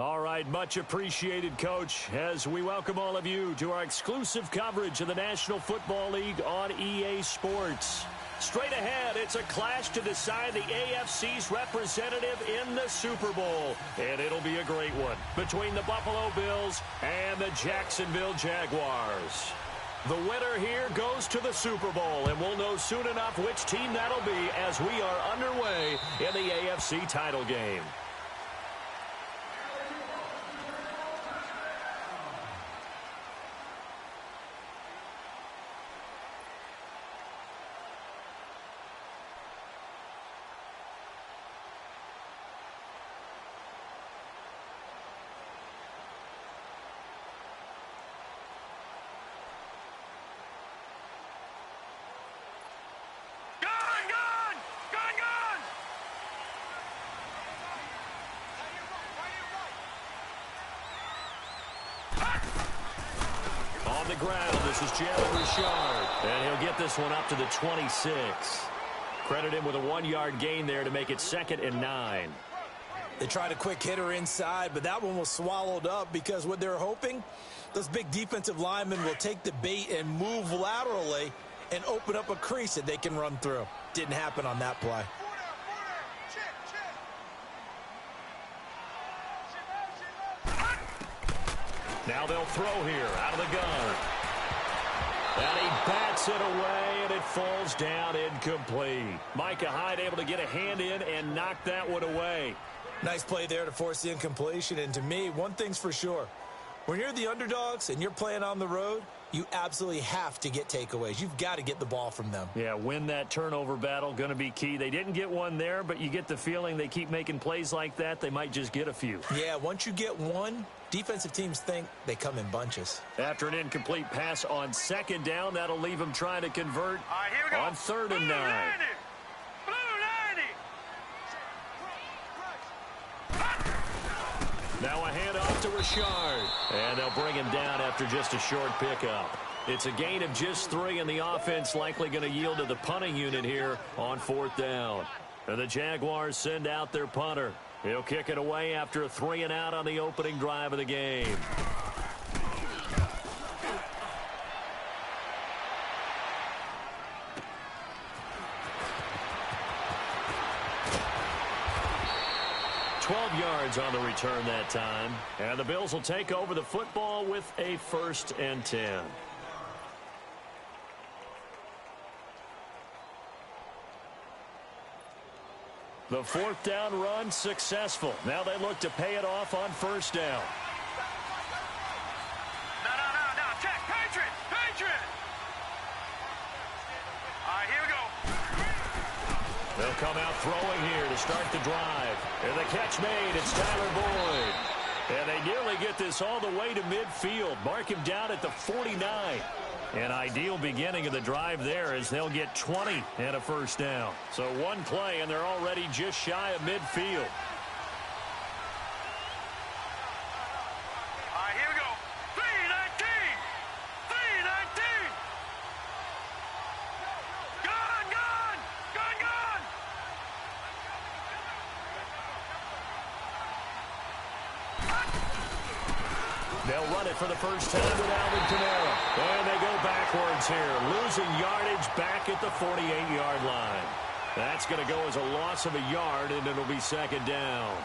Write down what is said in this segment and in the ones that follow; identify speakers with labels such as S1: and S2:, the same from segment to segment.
S1: All right, much appreciated, Coach, as we welcome all of you to our exclusive coverage of the National Football League on EA Sports. Straight ahead, it's a clash to decide the AFC's representative in the Super Bowl. And it'll be a great one between the Buffalo Bills and the Jacksonville Jaguars. The winner here goes to the Super Bowl, and we'll know soon enough which team that'll be as we are underway in the AFC title game. On the ground, this is Jaguars, and he'll get this one up to the 26. Credit him with a 1-yard gain there to make it 2nd and 9.
S2: They tried a quick hitter inside, but that one was swallowed up because what they're hoping, those big defensive linemen will take the bait and move laterally and open up a crease that they can run through. Didn't happen on that play.
S1: Now they'll throw here out of the gun. And he bats it away, and it falls down incomplete. Micah Hyde able to get a hand in and knock that one away.
S2: Nice play there to force the incompletion. And to me, one thing's for sure. When you're the underdogs and you're playing on the road, you absolutely have to get takeaways. You've got to get the ball from them.
S1: Yeah, win that turnover battle, going to be key. They didn't get one there, but you get the feeling they keep making plays like that, they might just get a few.
S2: Yeah, once you get one, defensive teams think they come in bunches.
S1: After an incomplete pass on 2nd down, that'll leave them trying to convert on 3rd and 9. Now a handoff to Richard, and they'll bring him down after just a short pickup. It's a gain of just 3, and the offense likely going to yield to the punting unit here on 4th down. And the Jaguars send out their punter. He'll kick it away after a 3-and-out on the opening drive of the game. Yards on the return that time, and the Bills will take over the football with a 1st and 10. The 4th down run successful. Now they look to pay it off on 1st down.
S3: No, check, Patriot. All right, here we go.
S1: They'll come out throwing here to start the drive. And the catch made, it's Tyler Boyd. And they nearly get this all the way to midfield. Mark him down at the 49. An ideal beginning of the drive there as they'll get 20 and a 1st down. So one play and they're already just shy of midfield.
S3: All right, here we go. 3-19. Gone.
S1: They'll run it for the first time with Alvin Kamara. And they go backwards here, losing yardage back at the 48-yard line. That's going to go as a loss of a yard, and it'll be 2nd down.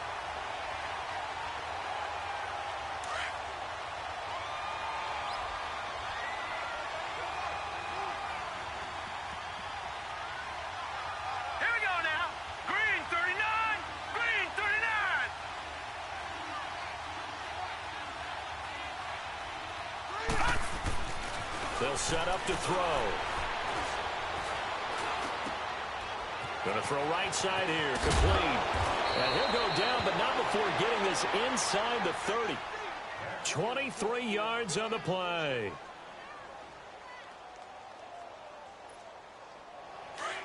S3: Here we go now. Green 39.
S1: They'll set up to throw. Going to throw right side here, complete. And he'll go down, but not before getting this inside the 30. 23 yards on the play.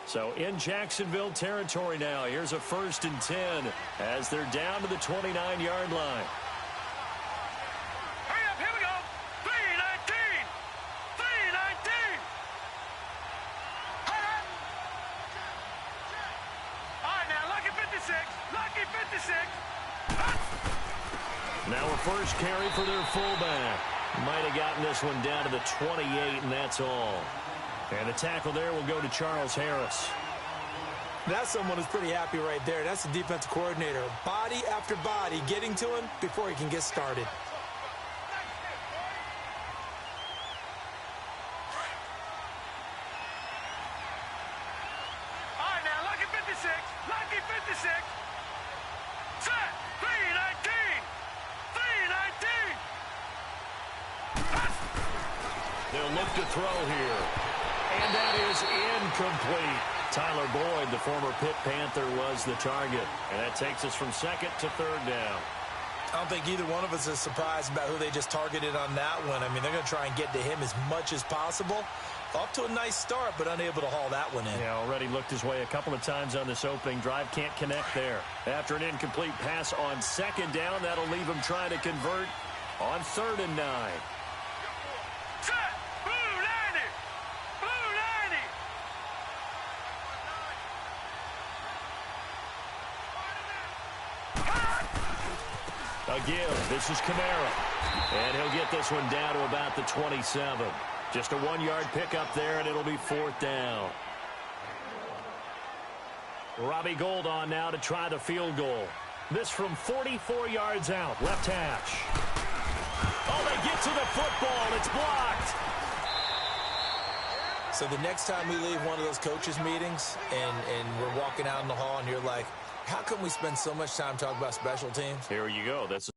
S1: So in Jacksonville territory now. Here's a 1st and 10 as they're down to the 29-yard line.
S3: Hurry up, here we go. 3-19. All right, now, lucky 56.
S1: Now a first carry for their fullback. Might have gotten this one down to the 28, and that's all. And the tackle there will go to Charles Harris.
S2: That's someone who's pretty happy right there. That's the defensive coordinator. Body after body getting to him before he can get started.
S3: All right, now, lucky 56. Lucky 56. Set. 319. 319.
S1: They'll look to throw here. And that is incomplete. Tyler Boyd, the former Pitt Panther, was the target. And that takes us from second to third down.
S2: I don't think either one of us is surprised about who they just targeted on that one. I mean, they're going to try and get to him as much as possible. Off to a nice start, but unable to haul that one in.
S1: Yeah, already looked his way a couple of times on this opening drive. Can't connect there. After an incomplete pass on second down, that'll leave him trying to convert on 3rd and 9.
S3: Set. Blue 90. Blue 90.
S1: Again, this is Kamara. And he'll get this one down to about the 27. Just a 1-yard pickup there, and it'll be 4th down. Robbie Gould on now to try the field goal. This from 44 yards out, left hash. Oh, they get to the football. It's blocked.
S2: So the next time we leave one of those coaches' meetings and we're walking out in the hall and you're like, how come we spend so much time talking about special teams?
S1: Here you go. That's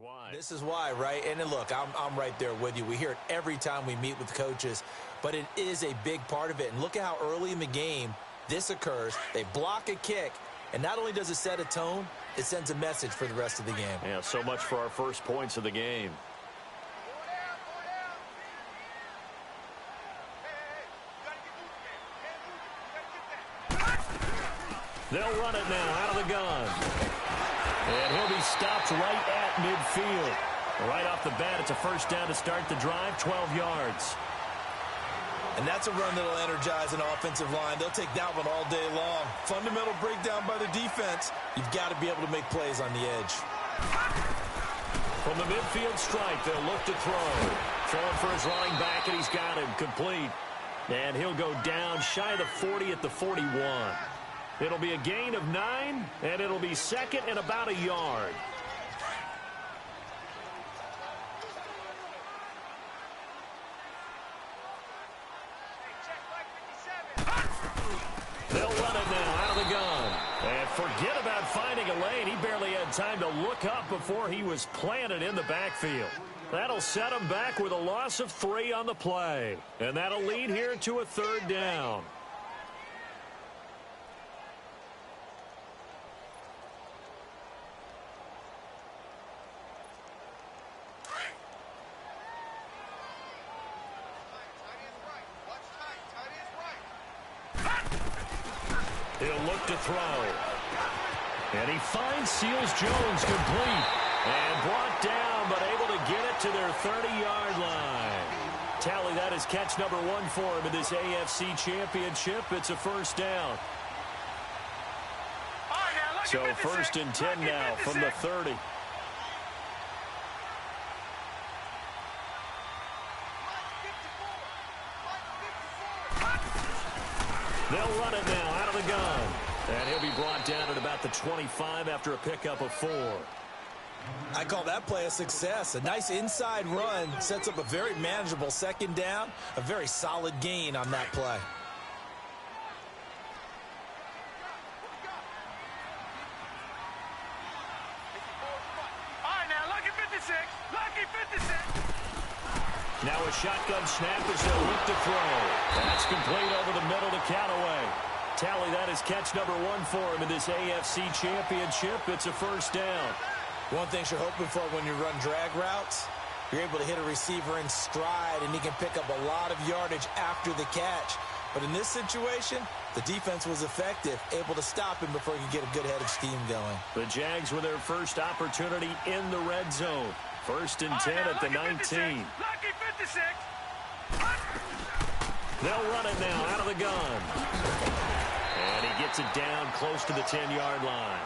S1: why.
S2: This is why, right? And then look, I'm right there with you. We hear it every time we meet with coaches, but it is a big part of it. And look at how early in the game this occurs. They block a kick, and not only does it set a tone, it sends a message for the rest of the game.
S1: Yeah, so much for our first points of the game. They'll run it now out of the gun. And he'll be stopped right at midfield. Right off the bat, it's a first down to start the drive, 12 yards.
S2: And that's a run that'll energize an offensive line. They'll take that one all day long. Fundamental breakdown by the defense. You've got to be able to make plays on the edge.
S1: From the midfield stripe, they'll look to throw. Throwing for his running back, and he's got him complete. And he'll go down shy of the 40 at the 41. It'll be a gain of 9, and it'll be second and about a yard. They'll run it now out of the gun. And forget about finding a lane. He barely had time to look up before he was planted in the backfield. That'll set him back with a loss of 3 on the play. And that'll lead here to a 3rd down. He'll look to throw. And he finds Seals Jones complete. And brought down, but able to get it to their 30-yard line. Tally, that is catch number 1 for him in this AFC Championship. It's a first down. So 1st and 10 now from the 30. They'll run it now out of the gun. And he'll be brought down at about the 25 after a pickup of 4.
S2: I call that play a success. A nice inside run sets up a very manageable 2nd down. A very solid gain on that play.
S3: All right, now, lucky 56. Lucky 56.
S1: Now a shotgun snap as they'll look to throw. That's complete over the middle to Callaway. Tally, that is catch number 1 for him in this AFC Championship. It's a first down.
S2: One thing you're hoping for when you run drag routes, you're able to hit a receiver in stride, and he can pick up a lot of yardage after the catch. But in this situation, the defense was effective, able to stop him before he could get a good head of steam going.
S1: The Jags with their first opportunity in the red zone. 1st and 10 at the 19.
S3: Lucky 56.
S1: They'll run it now out of the gun. And he gets it down close to the 10-yard line.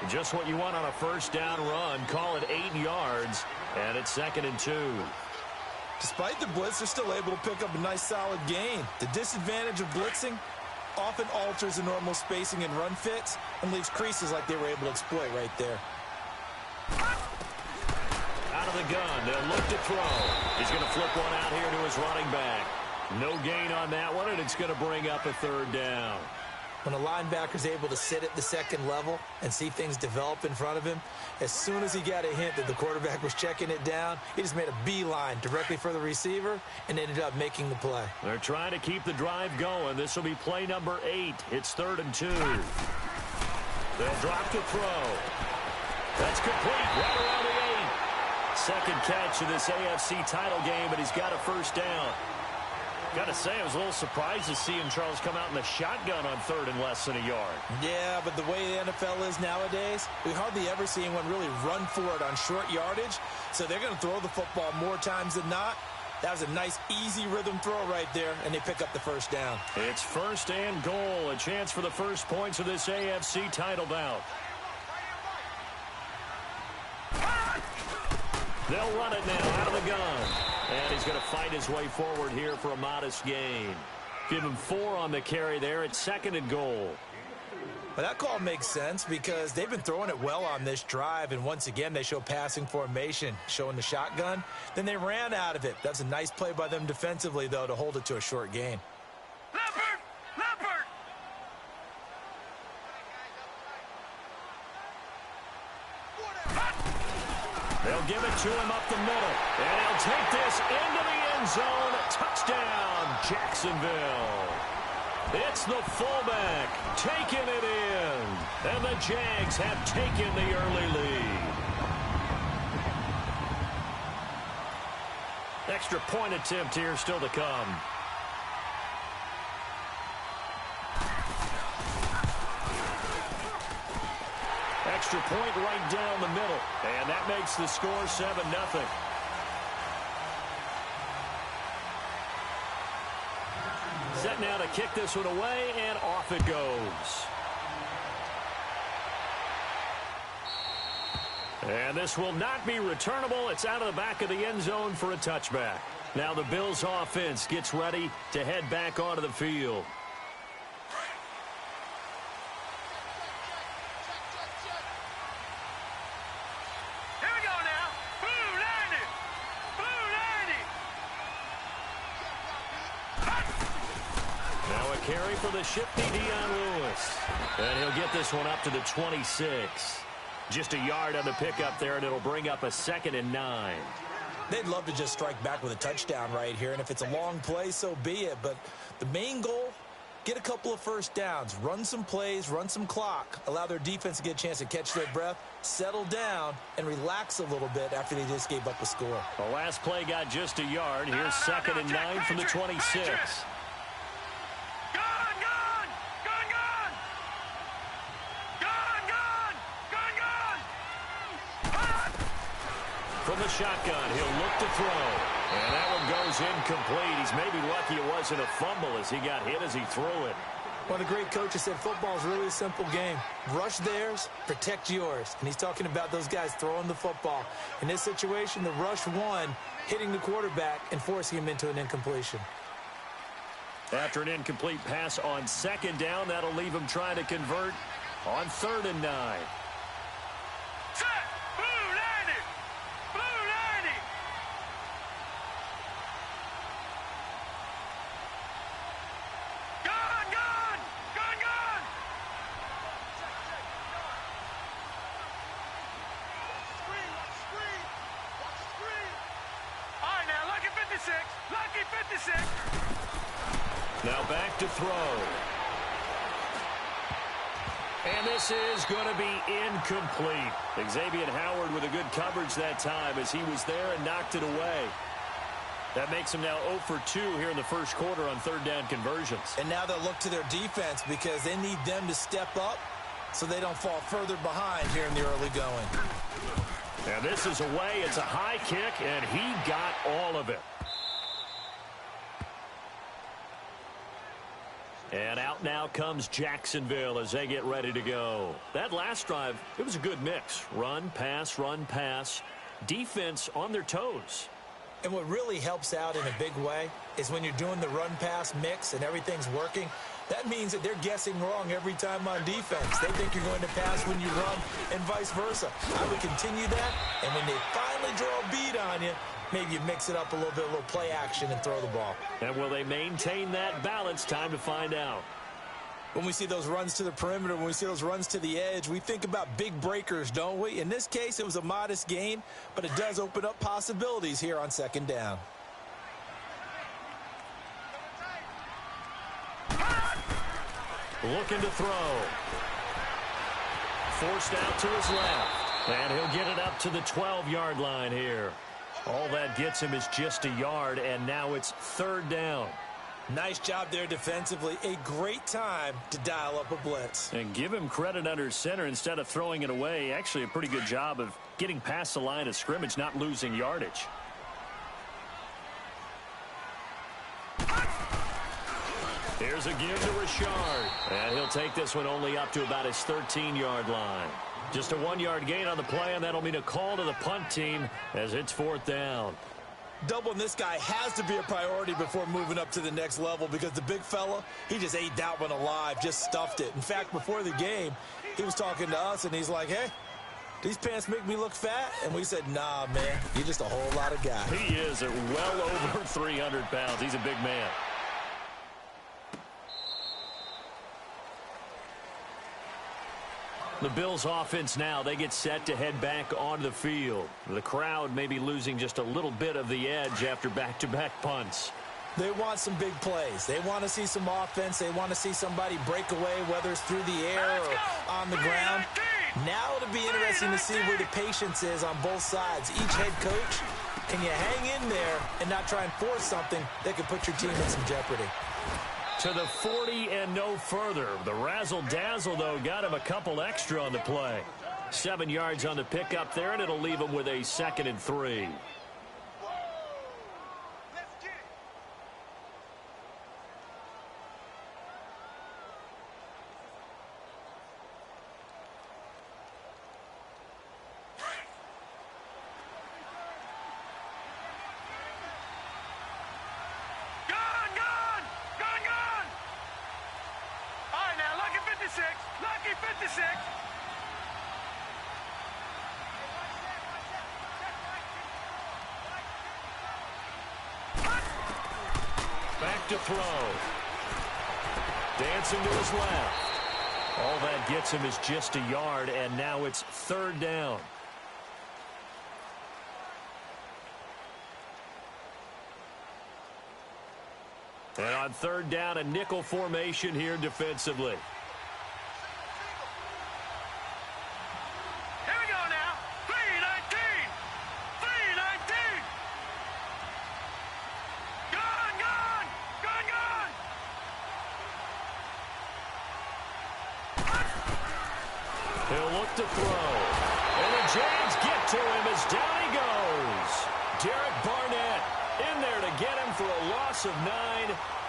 S1: Just what you want on a first down run. Call it 8 yards, and it's 2nd and 2.
S2: Despite the blitz, they're still able to pick up a nice solid gain. The disadvantage of blitzing often alters the normal spacing and run fits and leaves creases like they were able to exploit right there.
S1: Out of the gun, they'll look to throw. He's going to flip one out here to his running back. No gain on that one, and it's going to bring up a 3rd down.
S2: When a linebacker's able to sit at the 2nd level and see things develop in front of him, as soon as he got a hint that the quarterback was checking it down, he just made a beeline directly for the receiver and ended up making the play.
S1: They're trying to keep the drive going. This will be play number 8. It's 3rd and 2. They'll drop to throw. That's complete right around the 8. Second catch of this AFC title game, but he's got a first down. Got to say, I was a little surprised to see him, Charles, come out in the shotgun on 3rd and less than a yard.
S2: Yeah, but the way the NFL is nowadays, we hardly ever see anyone really run for it on short yardage. So they're going to throw the football more times than not. That was a nice, easy rhythm throw right there, and they pick up the first down.
S1: It's 1st and goal, a chance for the first points of this AFC title bout. They'll run it now out of the gun. And he's going to fight his way forward here for a modest gain. Give him 4 on the carry there. It's 2nd and goal.
S2: Well, that call makes sense because they've been throwing it well on this drive, and once again they show passing formation, showing the shotgun. Then they ran out of it. That's a nice play by them defensively, though, to hold it to a short gain.
S3: Leopard! Leopard!
S1: They'll give it to him up the middle. And he'll take this into the end zone. Touchdown, Jacksonville. It's the fullback taking it in. And the Jags have taken the early lead. Extra point attempt here still to come. Extra point right down the middle. And that makes the score 7-0. Set now to kick this one away, and off it goes. And this will not be returnable. It's out of the back of the end zone for a touchback. Now the Bills offense gets ready to head back onto the field. Carry for the shifty Dion Lewis. And he'll get this one up to the 26. Just a yard on the pickup there, and it'll bring up a 2nd and 9.
S2: They'd love to just strike back with a touchdown right here, and if it's a long play, so be it. But the main goal, get a couple of first downs, run some plays, run some clock, allow their defense to get a chance to catch their breath, settle down, and relax a little bit after they just gave up a score.
S1: The last play got just a yard. Here's 2nd and 9 from the 26. From the shotgun, he'll look to throw. And that one goes incomplete. He's maybe lucky it wasn't a fumble as he got hit as he threw it.
S2: One of the great coaches said football is really a simple game. Rush theirs, protect yours. And he's talking about those guys throwing the football. In this situation, the rush won, hitting the quarterback and forcing him into an incompletion.
S1: After an incomplete pass on 2nd down, that'll leave him trying to convert on 3rd and 9.
S3: Lucky 56.
S1: Now back to throw. And this is going to be incomplete. Xavier Howard with a good coverage that time as he was there and knocked it away. That makes them now 0 for 2 here in the first quarter on third down conversions.
S2: And now they'll look to their defense because they need them to step up so they don't fall further behind here in the early going.
S1: And this is away. It's a high kick, and he got all of it. And out now comes Jacksonville as they get ready to go. That last drive, it was a good mix. Run, pass, defense on their toes.
S2: And what really helps out in a big way is when you're doing the run-pass mix and everything's working, that means that they're guessing wrong every time on defense. They think you're going to pass when you run and vice versa. I would continue that, and when they finally draw a beat on you, maybe you mix it up a little bit, a little play action, and throw the ball.
S1: And will they maintain that balance? Time to find out.
S2: When we see those runs to the perimeter, when we see those runs to the edge, we think about big breakers, don't we? In this case, it was a modest gain, but it does open up possibilities here on second down.
S1: Looking to throw. Forced out to his left. And he'll get it up to the 12-yard line here. All that gets him is just a yard, and now it's third down.
S2: Nice job there defensively. A great time to dial up a blitz.
S1: And give him credit under center instead of throwing it away. Actually, a pretty good job of getting past the line of scrimmage, not losing yardage. Here's a give to Richard. And he'll take this one only up to about his 13-yard line. Just a 1-yard gain on the play, and that'll mean a call to the punt team as it's fourth down.
S2: Doubling this guy has to be a priority before moving up to the next level because the big fella, he just ate that one alive, just stuffed it. In fact, before the game, he was talking to us, and he's like, hey, these pants make me look fat? And we said, nah, man, you're just a whole lot of guy.
S1: He is at well over 300 pounds. He's a big man. The Bills offense now, they get set to head back onto the field. The crowd may be losing just a little bit of the edge after back-to-back punts.
S2: They want some big plays. They want to see some offense. They want to see somebody break away, whether it's through the air or on the ground. Now it'll be interesting to see where the patience is on both sides. Each head coach, can you hang in there and not try and force something that could put your team in some jeopardy?
S1: To the 40 and no further. The razzle-dazzle, though, got him a couple extra on the play. 7 yards on the pickup there, and it'll leave him with a 2nd and 3.
S3: Lucky 56.
S1: Back to throw. Dancing to his left. All that gets him is just a yard, and now it's third down. And on third down, a nickel formation here defensively.
S3: Here we go now. 3-19. 3-19. Gone, gone. Gone, gone.
S1: He'll look to throw. And the Jags get to him as down he goes. Derek Barnett in there to get him for a loss of 9,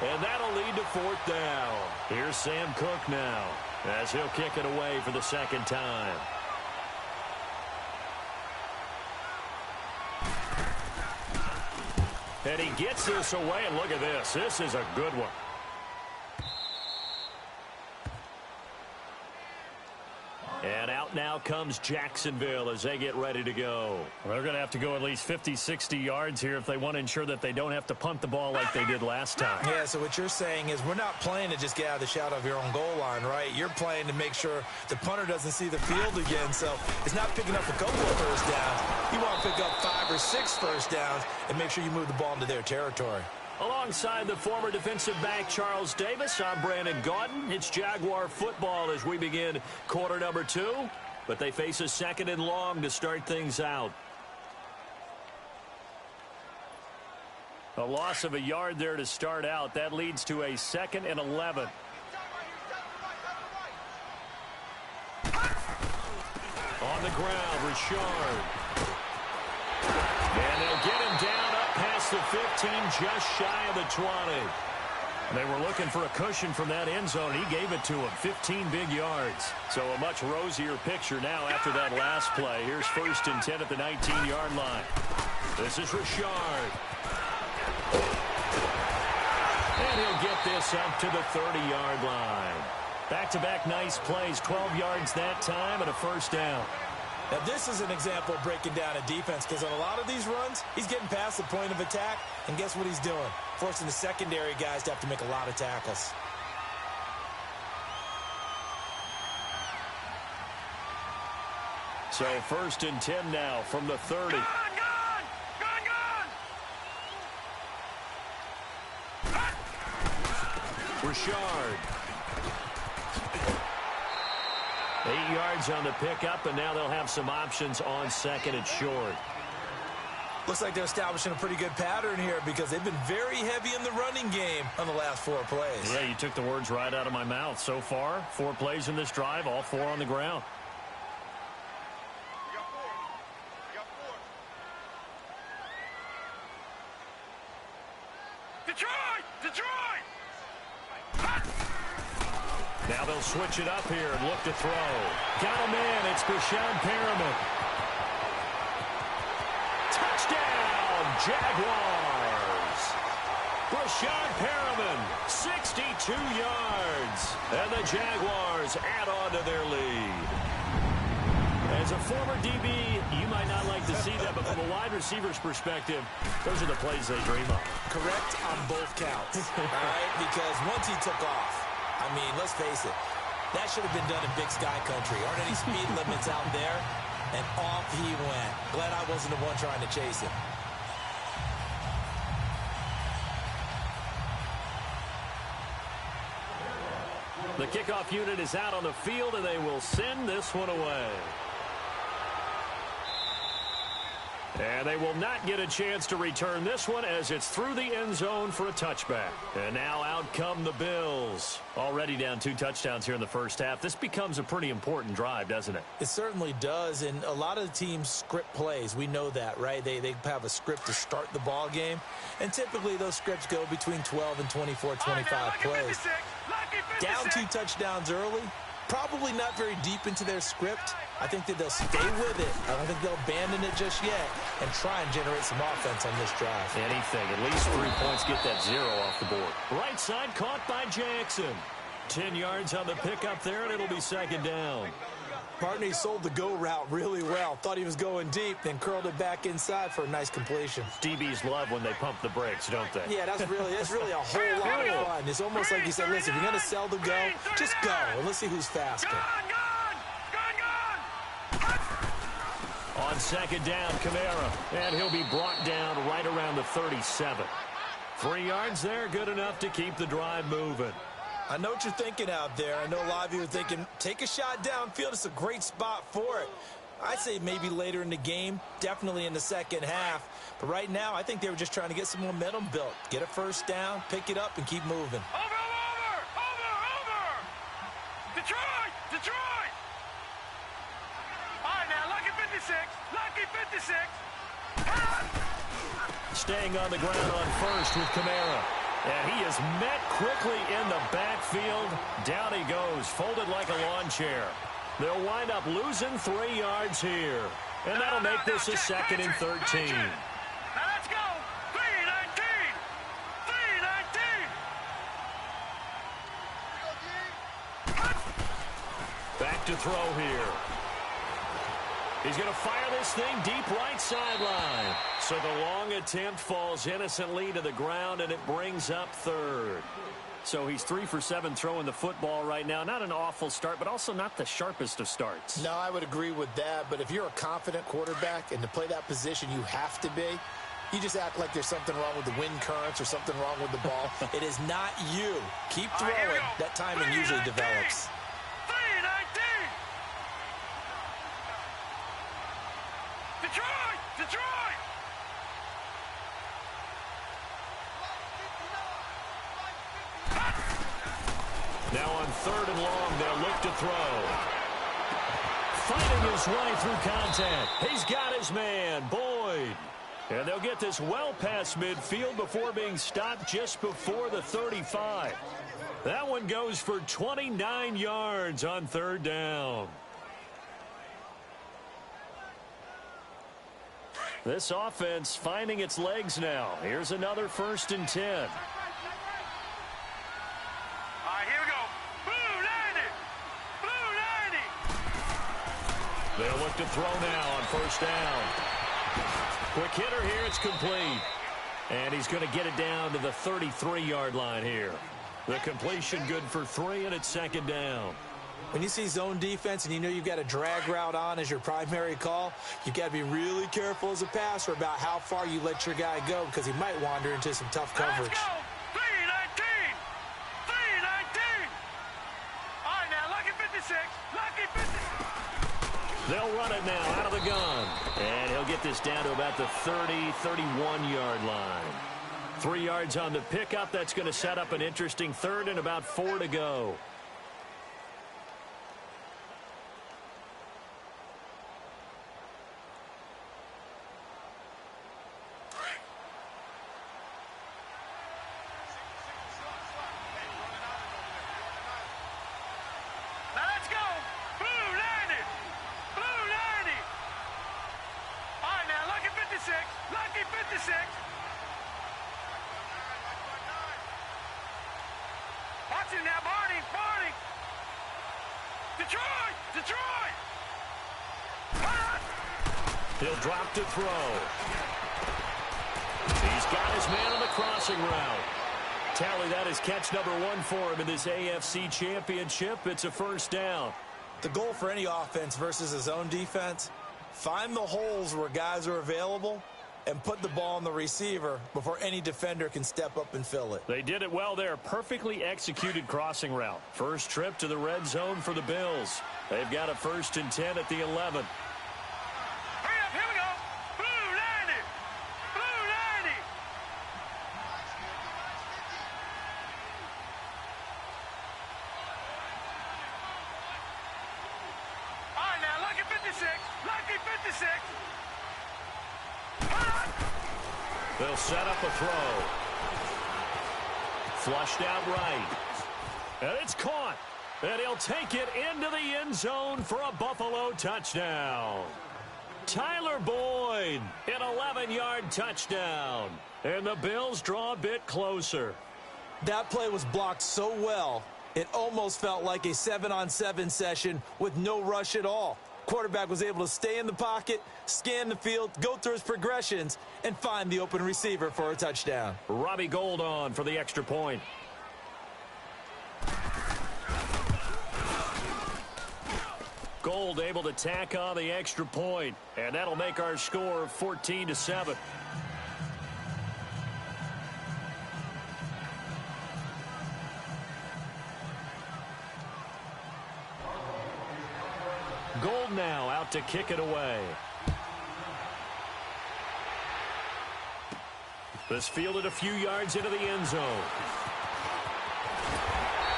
S1: and that'll lead to fourth down. Here's Sam Cook now as he'll kick it away for the second time. And he gets this away, and look at this. This is a good one. And out now comes Jacksonville as they get ready to go. Well, they're going to have to go at least 50, 60 yards here if they want to ensure that they don't have to punt the ball like they did last time.
S2: Yeah, so what you're saying is we're not playing to just get out of the shadow of your own goal line, right? You're playing to make sure the punter doesn't see the field again. So it's not picking up a couple of first downs. You want to pick up 5 or 6 first downs and make sure you move the ball into their territory.
S1: Alongside the former defensive back Charles Davis, I'm Brandon Gaudin. It's Jaguar football as we begin quarter number 2, but they face a 2nd and long to start things out. A loss of a yard there to start out. That leads to a 2nd and 11. On the ground, Richard. And they'll get him down up past the 15, just shy of the 20. They were looking for a cushion from that end zone. He gave it to him, 15 big yards. So a much rosier picture now after that last play. Here's 1st and 10 at the 19-yard line. This is Richard. And he'll get this up to the 30-yard line. Back-to-back nice plays, 12 yards that time and a 1st down.
S2: Now, this is an example of breaking down a defense because on a lot of these runs, he's getting past the point of attack, and guess what he's doing? Forcing the secondary guys to have to make a lot of tackles.
S1: So 1st and 10 now from the 30. Richard. 8 yards on the pickup, and now they'll have some options on 2nd and short.
S2: Looks like they're establishing a pretty good pattern here because they've been very heavy in the running game on the last 4 plays.
S1: Yeah, you took the words right out of my mouth. So far, 4 plays in this drive, all 4 on the ground. Now they'll switch it up here and look to throw. Got him in. It's Brashad Perriman. Touchdown, Jaguars. Brashad Perriman, 62 yards. And the Jaguars add on to their lead. As a former DB, you might not like to see that, but from a wide receiver's perspective, those are the plays they dream of.
S2: Correct on both counts. All right, because once he took off, I mean, let's face it, that should have been done in Big Sky Country. Aren't any speed limits out there? And off he went. Glad I wasn't the one trying to chase him.
S1: The kickoff unit is out on the field, and they will send this one away. And they will not get a chance to return this one as it's through the end zone for a touchback. And now out come the Bills. Already down 2 touchdowns here in the first half. This becomes a pretty important drive, doesn't it?
S2: It certainly does, and a lot of the teams script plays. We know that, right? They have a script to start the ball game, and typically those scripts go between 12 and 24, 25 plays. Down 2 touchdowns early, probably not very deep into their script. I think that they'll stay with it. I don't think they'll abandon it just yet and try and generate some offense on this drive.
S1: Anything. At least 3 points, get that 0 off the board. Right side caught by Jackson. 10 yards on the pickup there, and it'll be 2nd down.
S2: Partner, he sold the go route really well. Thought he was going deep, then curled it back inside for a nice completion.
S1: DBs love when they pump the brakes, don't they?
S2: Yeah, that's really a whole lot of fun. It's almost like he said, listen, if you're going to sell the go, just go, and let's see who's faster.
S1: On 2nd down, Kamara, and he'll be brought down right around the 37. 3 yards there, good enough to keep the drive moving.
S2: I know what you're thinking out there. I know a lot of you are thinking, take a shot downfield. It's a great spot for it. I'd say maybe later in the game, definitely in the second half. But right now, I think they were just trying to get some momentum built. Get a 1st down, pick it up, and keep moving.
S3: Over! Detroit! All right, now, lucky 56.
S1: Staying on the ground on 1st with Kamara. And he is met quickly in the backfield. Down he goes, folded like a lawn chair. They'll wind up losing 3 yards here. And that'll make this a 2nd and 13.
S3: Now let's go. 3-19.
S1: Back to throw here. He's going to fire this thing deep right sideline. So the long attempt falls innocently to the ground, and it brings up 3rd. So he's 3 for 7 throwing the football right now. Not an awful start, but also not the sharpest of starts.
S2: No, I would agree with that. But if you're a confident quarterback and to play that position, you have to be. You just act like there's something wrong with the wind currents or something wrong with the ball. It is not you. Keep throwing. That timing usually develops.
S3: 3-19. Detroit! Detroit!
S1: Now on 3rd and long, they'll look to throw. Fighting his way through contact. He's got his man, Boyd. And they'll get this well past midfield before being stopped just before the 35. That one goes for 29 yards on 3rd down. This offense finding its legs now. Here's another 1st and 10.
S3: All right, here we go. Blue 90. Blue 90.
S1: They'll look to throw now on 1st down. Quick hitter here, it's complete. And he's going to get it down to the 33-yard line here. The completion good for 3, and it's 2nd down.
S2: When you see zone defense and you know you've got a drag route on as your primary call, you've got to be really careful as a passer about how far you let your guy go because he might wander into some tough coverage.
S3: Let's go. 3-19. 3-19. All right, now, lucky 56. Lucky 56.
S1: They'll run it now out of the gun. And he'll get this down to about the 30, 31-yard line. 3 yards on the pickup. That's going to set up an interesting 3rd and about 4 to go.
S3: Now, let's go. Blue 90. Blue 90. All right, now, lucky 56. Lucky 56. Watch it now, Barney. Barney. Detroit. Detroit.
S1: He'll drop to throw. He's got his man on the crossing route. Tally, that is catch number 1 for him in this AFC championship. It's a 1st down.
S2: The goal for any offense versus a zone defense, find the holes where guys are available and put the ball on the receiver before any defender can step up and fill it.
S1: They did it well there. Perfectly executed crossing route. First trip to the red zone for the Bills. They've got a 1st and 10 at the 11.
S3: Hurry up, here we go. Blue 90. Blue 90. All right, now, lucky 56. Lucky 56.
S1: They'll set up a throw. Flushed out right. And it's caught. And he'll take it into the end zone for a Buffalo touchdown. Tyler Boyd, an 11-yard touchdown. And the Bills draw a bit closer.
S2: That play was blocked so well, it almost felt like a 7-on-7 session with no rush at all. Quarterback was able to stay in the pocket, scan the field, go through his progressions, and find the open receiver for a touchdown.
S1: Robbie Gould on for the extra point. Gould able to tack on the extra point, and that'll make our score 14-7. Gould now out to kick it away. This fielded a few yards into the end zone.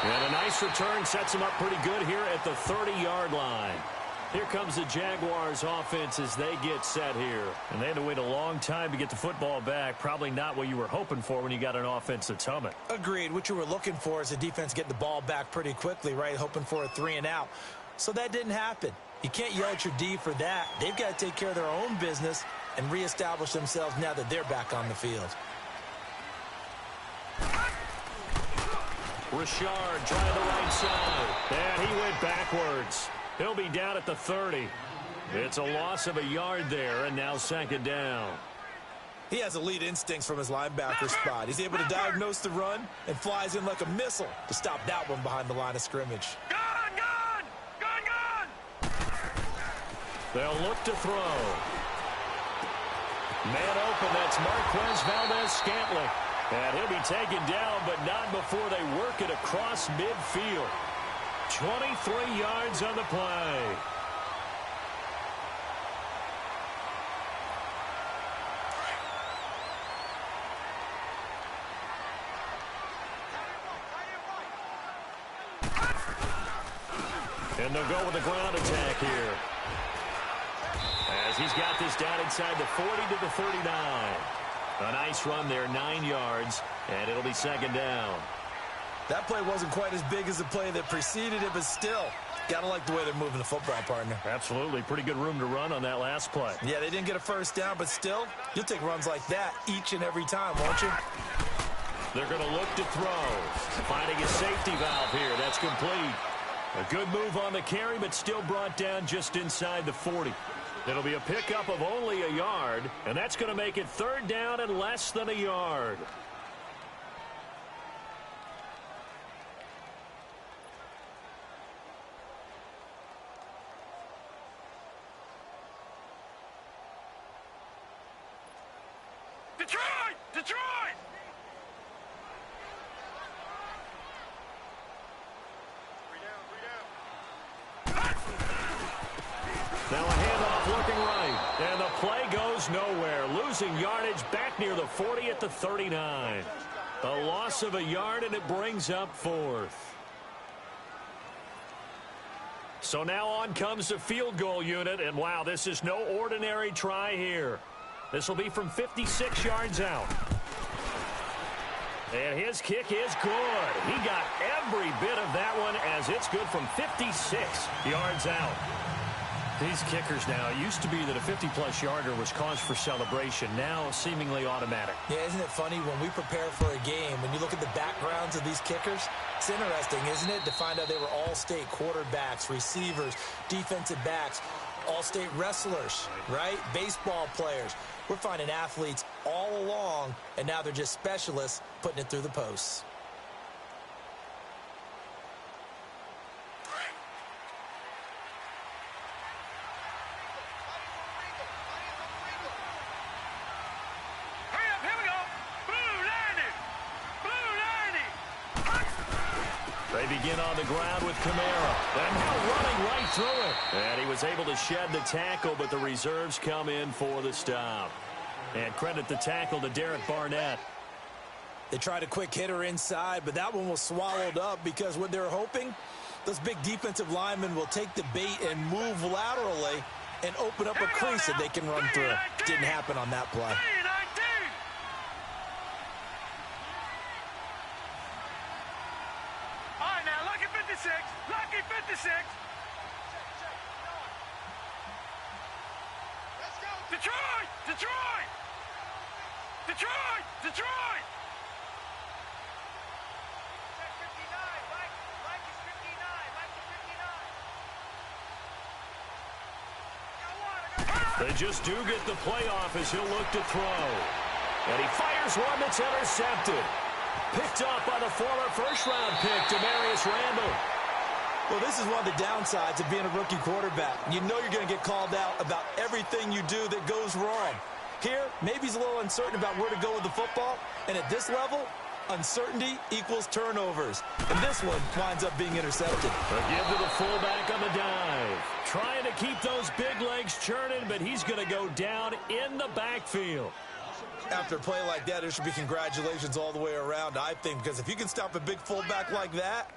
S1: And a nice return sets him up pretty good here at the 30-yard line. Here comes the Jaguars offense as they get set here. And they had to wait a long time to get the football back. Probably not what you were hoping for when you got an offense that's humming.
S2: Agreed. What you were looking for is the defense getting the ball back pretty quickly, right? Hoping for a 3-and-out. So that didn't happen. You can't yell at your D for that. They've got to take care of their own business and reestablish themselves now that they're back on the field.
S1: Richard trying the right side. And he went backwards. He'll be down at the 30. It's a loss of a yard there, and now 2nd down.
S2: He has elite instincts from his linebacker spot. He's able to diagnose the run and flies in like a missile to stop that one behind the line of scrimmage.
S3: Gun!
S1: They'll look to throw. Man open, that's Marquez Valdez-Scantling. And he'll be taken down, but not before they work it across midfield. 23 yards on the play. And they'll go with the ground attack here, as he's got this down inside the 40 to the 39. A nice run there, 9 yards, and it'll be second down.
S2: That play wasn't quite as big as the play that preceded it, but still, gotta like the way they're moving the football, partner.
S1: Absolutely. Pretty good room to run on that last play.
S2: Yeah, they didn't get a first down, but still, you'll take runs like that each and every time, won't you?
S1: They're going to look to throw. Finding a safety valve here. That's complete. A good move on the carry, but still brought down just inside the 40. It'll be a pickup of only a yard, and that's going to make it third down and less than a yard.
S3: Detroit! Detroit!
S1: Now a handoff looking right, and the play goes nowhere. Losing yardage back near the 40 at the 39. A loss of a yard, and it brings up fourth. So now on comes the field goal unit, and wow, this is no ordinary try here. This will be from 56 yards out. And his kick is good. He got every bit of that one, as it's good from 56 yards out. These kickers now, it used to be that a 50-plus yarder was cause for celebration. Now seemingly automatic.
S2: Yeah, isn't it funny when we prepare for a game, when you look at the backgrounds of these kickers, it's interesting, isn't it, to find out they were all-state quarterbacks, receivers, defensive backs, all-state wrestlers, right? Baseball players. We're finding athletes all along, and now they're just specialists putting it through the posts.
S1: They begin on the ground with Kamara. And now running right through it. And he was able to shed the tackle, but the reserves come in for the stop. And credit the tackle to Derek Barnett.
S2: They tried a quick hitter inside, but that one was swallowed up because what they're hoping, those big defensive linemen will take the bait and move laterally and open up a crease that they can run through. Didn't happen on that play.
S3: Lucky 56. Detroit! Detroit! Detroit! Detroit!
S1: They just do get the playoff as he'll look to throw. And he fires one that's intercepted. Picked up by the former first-round pick, Demarius Randall.
S2: Well, this is one of the downsides of being a rookie quarterback. You know you're going to get called out about everything you do that goes wrong. Here, maybe he's a little uncertain about where to go with the football. And at this level, uncertainty equals turnovers. And this one winds up being intercepted.
S1: A give to the fullback on the dive. Trying to keep those big legs churning, but he's going to go down in the backfield.
S2: After a play like that, there should be congratulations all the way around, I think, because if you can stop a big fullback like that,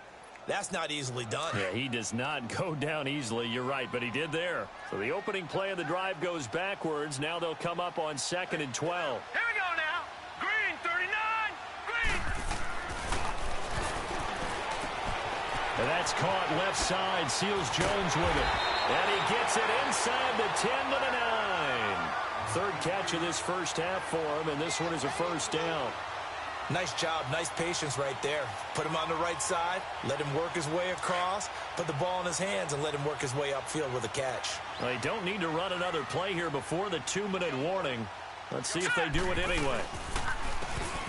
S2: that's not easily done.
S1: Yeah, he does not go down easily. You're right, but he did there. So the opening play of the drive goes backwards. Now they'll come up on 2nd and 12.
S3: Here we go now. Green, 39. Green.
S1: And that's caught left side. Seals Jones with it. And he gets it inside the 10 to the 9. Third catch of this first half for him, and this one is a first down.
S2: Nice job, nice patience right there. Put him on the right side, let him work his way across, put the ball in his hands, and let him work his way upfield with a catch.
S1: Well, they don't need to run another play here before the 2-minute warning. Let's see if they do it anyway.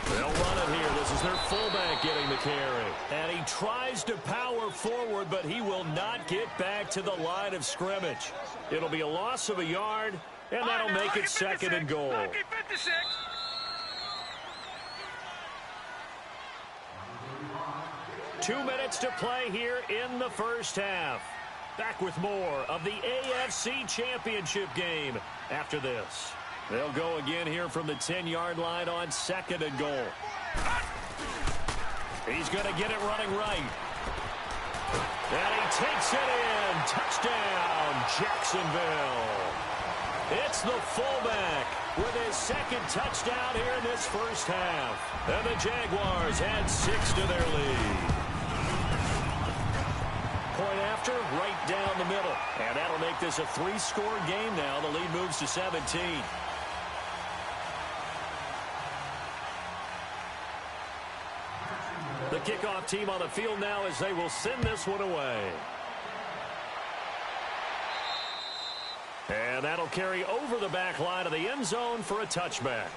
S1: They'll run it here. This is their fullback getting the carry. And he tries to power forward, but he will not get back to the line of scrimmage. It'll be a loss of a yard, And that'll make it second and goal.
S3: Lucky 56.
S1: Two minutes to play here in the first half. Back with more of the AFC Championship game after this. They'll go again here from the 10-yard line on second and goal. He's going to get it running right. And he takes it in. Touchdown, Jacksonville. It's the fullback with his second touchdown here in this first half. And the Jaguars add 6 to their lead. Point after, right down the middle. And that'll make this a 3-score game now. The lead moves to 17. The kickoff team on the field now as they will send this one away. And that'll carry over the back line of the end zone for a touchback.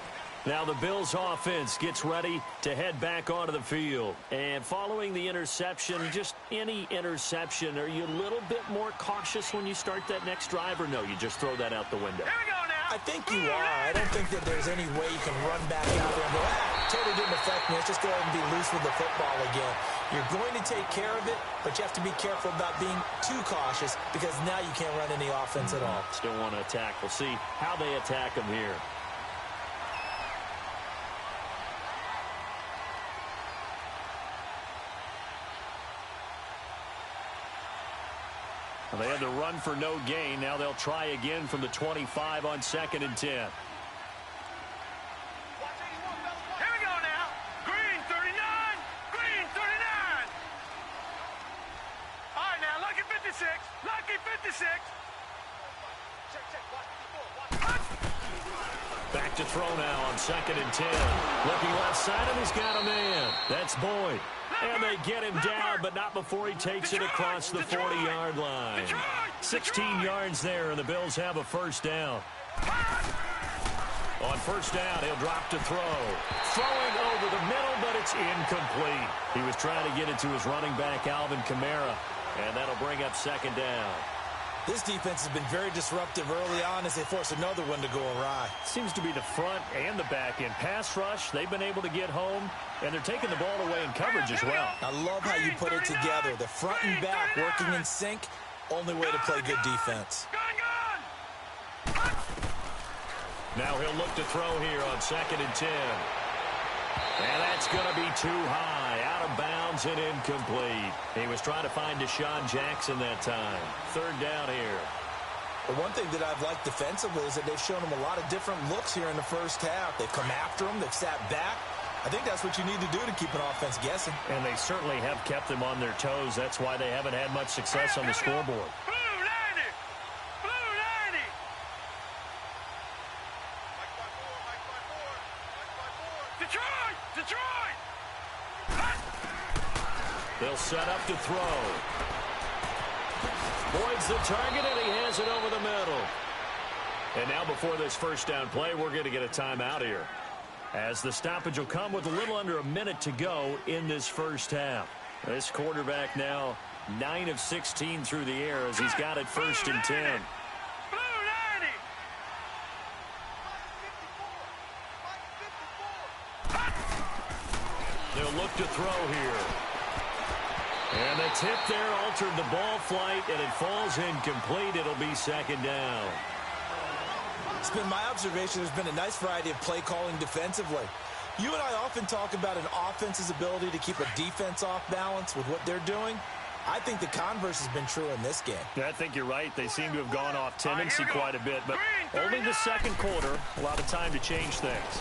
S1: Now the Bills offense gets ready to head back onto the field. And following the interception, just any interception, are you a little bit more cautious when you start that next drive, or no, you just throw that out the window?
S3: Here we go now.
S2: I think you are. I don't think that there's any way you can run back out there and go, totally didn't affect me. Let's just go ahead and be loose with the football again. You're going to take care of it, but you have to be careful about being too cautious because now you can't run any offense at all.
S1: Still want to attack. We'll see how they attack them here. They had the run for no gain. Now they'll try again from the 25 on 2nd and 10.
S3: Here we go now. Green 39. Green 39. All right now, lucky 56. Lucky 56.
S1: Back to throw now on 2nd and 10. Looking left side, and he's got a man. That's Boyd. And they get him down, but not before he takes it across the 40-yard line. 16 yards there, and the Bills have a first down. On first down, he'll drop to throw. Throwing over the middle, but it's incomplete. He was trying to get it to his running back, Alvin Kamara, and that'll bring up second down.
S2: This defense has been very disruptive early on as they force another one to go awry.
S1: Seems to be the front and the back end. Pass rush, they've been able to get home, and they're taking the ball away in coverage as well.
S2: I love how you put it together. The front and back working in sync. Only way to play good defense.
S1: Now he'll look to throw here on 2nd and 10. And that's going to be too high. Out of bounds and incomplete. He was trying to find Deshaun Jackson that time. Third down here.
S2: The one thing that I've liked defensively is that they've shown him a lot of different looks here in the first half. They've come after him. They've sat back. I think that's what you need to do to keep an offense guessing.
S1: And they certainly have kept them on their toes. That's why they haven't had much success on the scoreboard.
S3: Detroit!
S1: They'll set up to throw. Boyd's the target, and he has it over the middle. And now before this first down play, we're going to get a timeout here, as the stoppage will come with a little under a minute to go in this first half. This quarterback now 9 of 16 through the air as he's got it 1st and 10. They'll look to throw here. And the tip there altered the ball flight, and it falls incomplete. It'll be second down.
S2: It's been my observation there's been a nice variety of play calling defensively. You and I often talk about an offense's ability to keep a defense off balance with what they're doing. I think the converse has been true in this game.
S1: Yeah, I think you're right. They seem to have gone off tendency quite a bit, but only the second quarter. A lot of time to change things.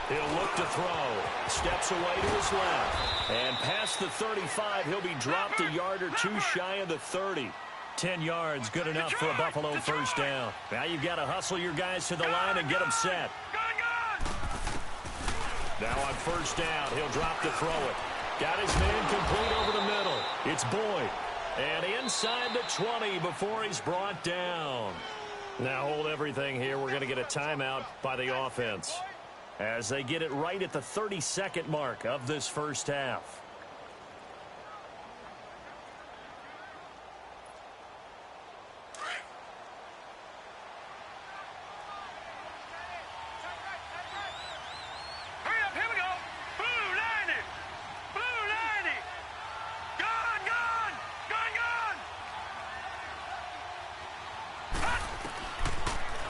S1: He'll look to throw. Steps away to his left. And past the 35, he'll be dropped a yard or two shy of the 30. 10 yards, good enough for a Buffalo first down. Now you've got to hustle your guys to the line and get them set. Now on first down, he'll drop to throw it. Got his man complete over the middle. It's Boyd. And inside the 20 before he's brought down. Now hold everything here. We're going to get a timeout by the offense, as they get it right at the 32nd mark of this first half.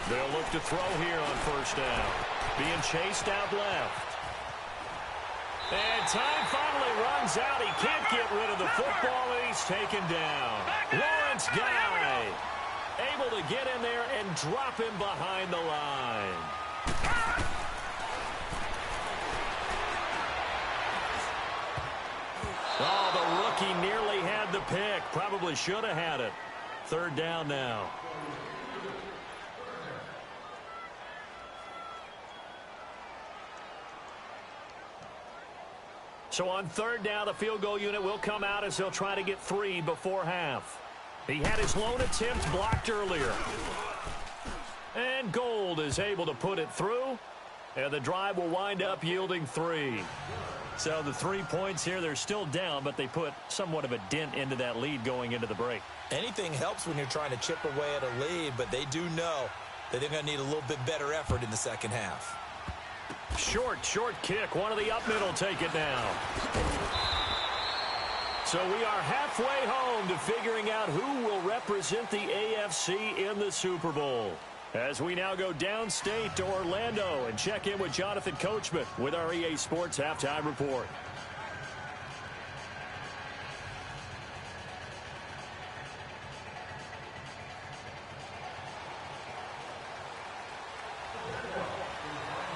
S1: They'll look to throw here on first down. Being chased out left. And time finally runs out. He can't get rid of the football, and he's taken down. Lawrence Guy able to get in there and drop him behind the line. Oh, the rookie nearly had the pick. Probably should have had it. Third down now. So on third down, the field goal unit will come out as they'll try to get 3 before half. He had his lone attempt blocked earlier. And Gold is able to put it through. And the drive will wind up yielding 3. So the 3 points here, they're still down, but they put somewhat of a dent into that lead going into the break.
S2: Anything helps when you're trying to chip away at a lead, but they do know that they're going to need a little bit better effort in the second half.
S1: Short kick. One of the up middle take it down. So we are halfway home to figuring out who will represent the AFC in the Super Bowl. As we now go downstate to Orlando and check in with Jonathan Coachman with our EA Sports Halftime Report.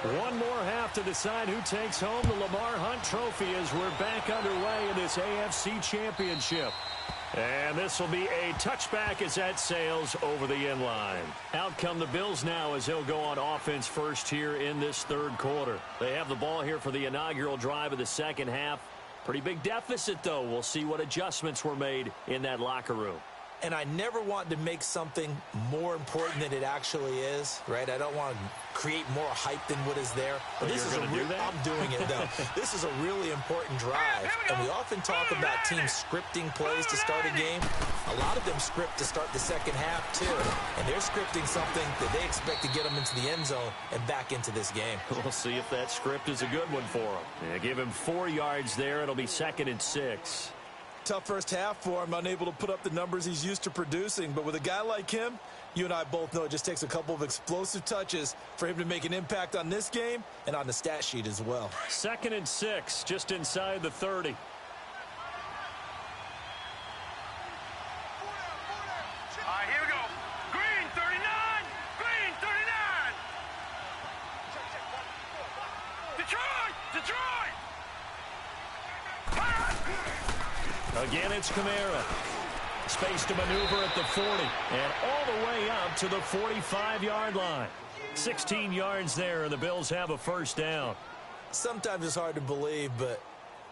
S1: One more half to decide who takes home the Lamar Hunt Trophy as we're back underway in this AFC Championship. And this will be a touchback as that sails over the end line. Out come the Bills now as they'll go on offense first here in this third quarter. They have the ball here for the inaugural drive of the second half. Pretty big deficit, though. We'll see what adjustments were made in that locker room.
S2: And I never want to make something more important than it actually is, right? I don't want to create more hype than what is there. But this is I'm doing it, though. This is a really important drive. And we often talk about teams scripting plays to start a game. A lot of them script to start the second half, too. And they're scripting something that they expect to get them into the end zone and back into this game.
S1: We'll see if that script is a good one for them. Yeah, give him 4 yards there. It'll be 2nd and 6.
S2: Tough first half for him, unable to put up the numbers he's used to producing. But with a guy like him, you and I both know it just takes a couple of explosive touches for him to make an impact on this game and on the stat sheet as well.
S1: 2nd and 6, just inside the 30.
S3: All right, here we go. Green 39. Green 39. Detroit.
S1: Again, it's Kamara. Space to maneuver at the 40 and all the way up to the 45-yard line. 16 yards there, and the Bills have a first down.
S2: Sometimes it's hard to believe, but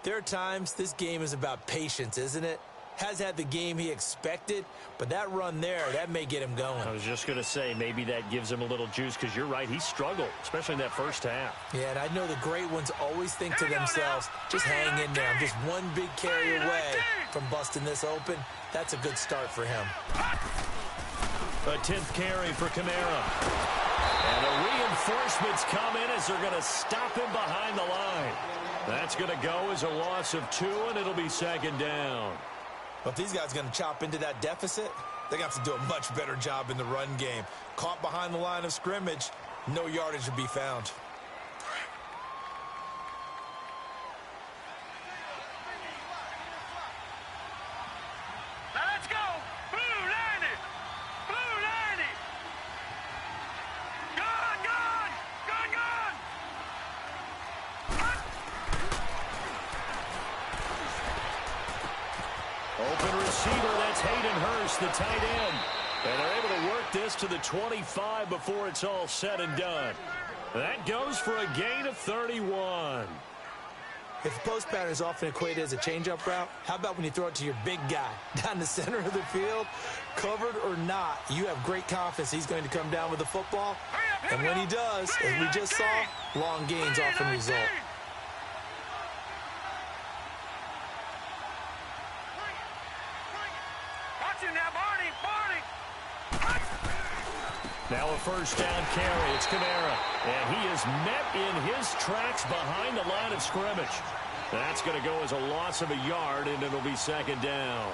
S2: there are times this game is about patience, isn't it? Has had the game he expected, but that run there, that may get him going.
S1: I was just going to say, maybe that gives him a little juice, because you're right, he struggled, especially in that first half.
S2: Yeah, and I know the great ones always think to themselves, just hang in there. I'm just one big carry away from busting this open. That's a good start for him.
S1: A 10th carry for Kamara. And the reinforcements come in as they're going to stop him behind the line. That's going to go as a loss of 2, and it'll be 2nd down.
S2: But if these guys are going to chop into that deficit, they're going to have to do a much better job in the run game. Caught behind the line of scrimmage, no yardage to be found.
S3: Now let's go. Blue 90. Blue 90. Gone.
S1: Open receiver, that's Hayden Hurst, the tight end. And they're able to work this to the 25 before it's all said and done. That goes for a gain of 31.
S2: If the post pattern is often equated as a change-up route, how about when you throw it to your big guy down the center of the field? Covered or not, you have great confidence he's going to come down with the football. And when he does, as we just saw, long gains often result.
S1: Now a first down carry. It's Kamara. And he is met in his tracks behind the line of scrimmage. That's going to go as a loss of a yard, and it'll be 2nd down.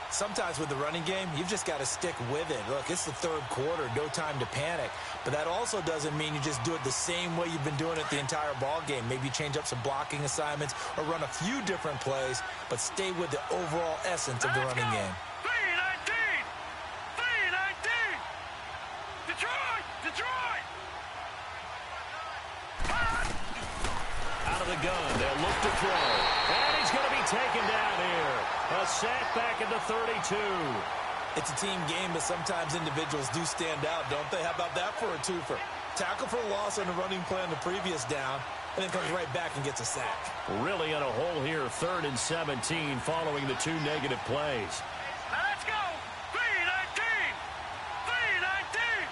S2: Sometimes with the running game, you've just got to stick with it. Look, it's the third quarter, no time to panic. But that also doesn't mean you just do it the same way you've been doing it the entire ball game. Maybe change up some blocking assignments or run a few different plays, but stay with the overall essence of the running game.
S3: 3-19! 3-19! Detroit! Detroit!
S1: Out of the gun, they'll look to throw. And he's going to be taken down here. A sack back at the 32.
S2: It's a team game, but sometimes individuals do stand out, don't they? How about that for a twofer? Tackle for a loss on the running play on the previous down, and then comes right back and gets a sack.
S1: Really in a hole here, 3rd and 17 following the 2 negative plays.
S3: Let's go! 3-19! 3-19!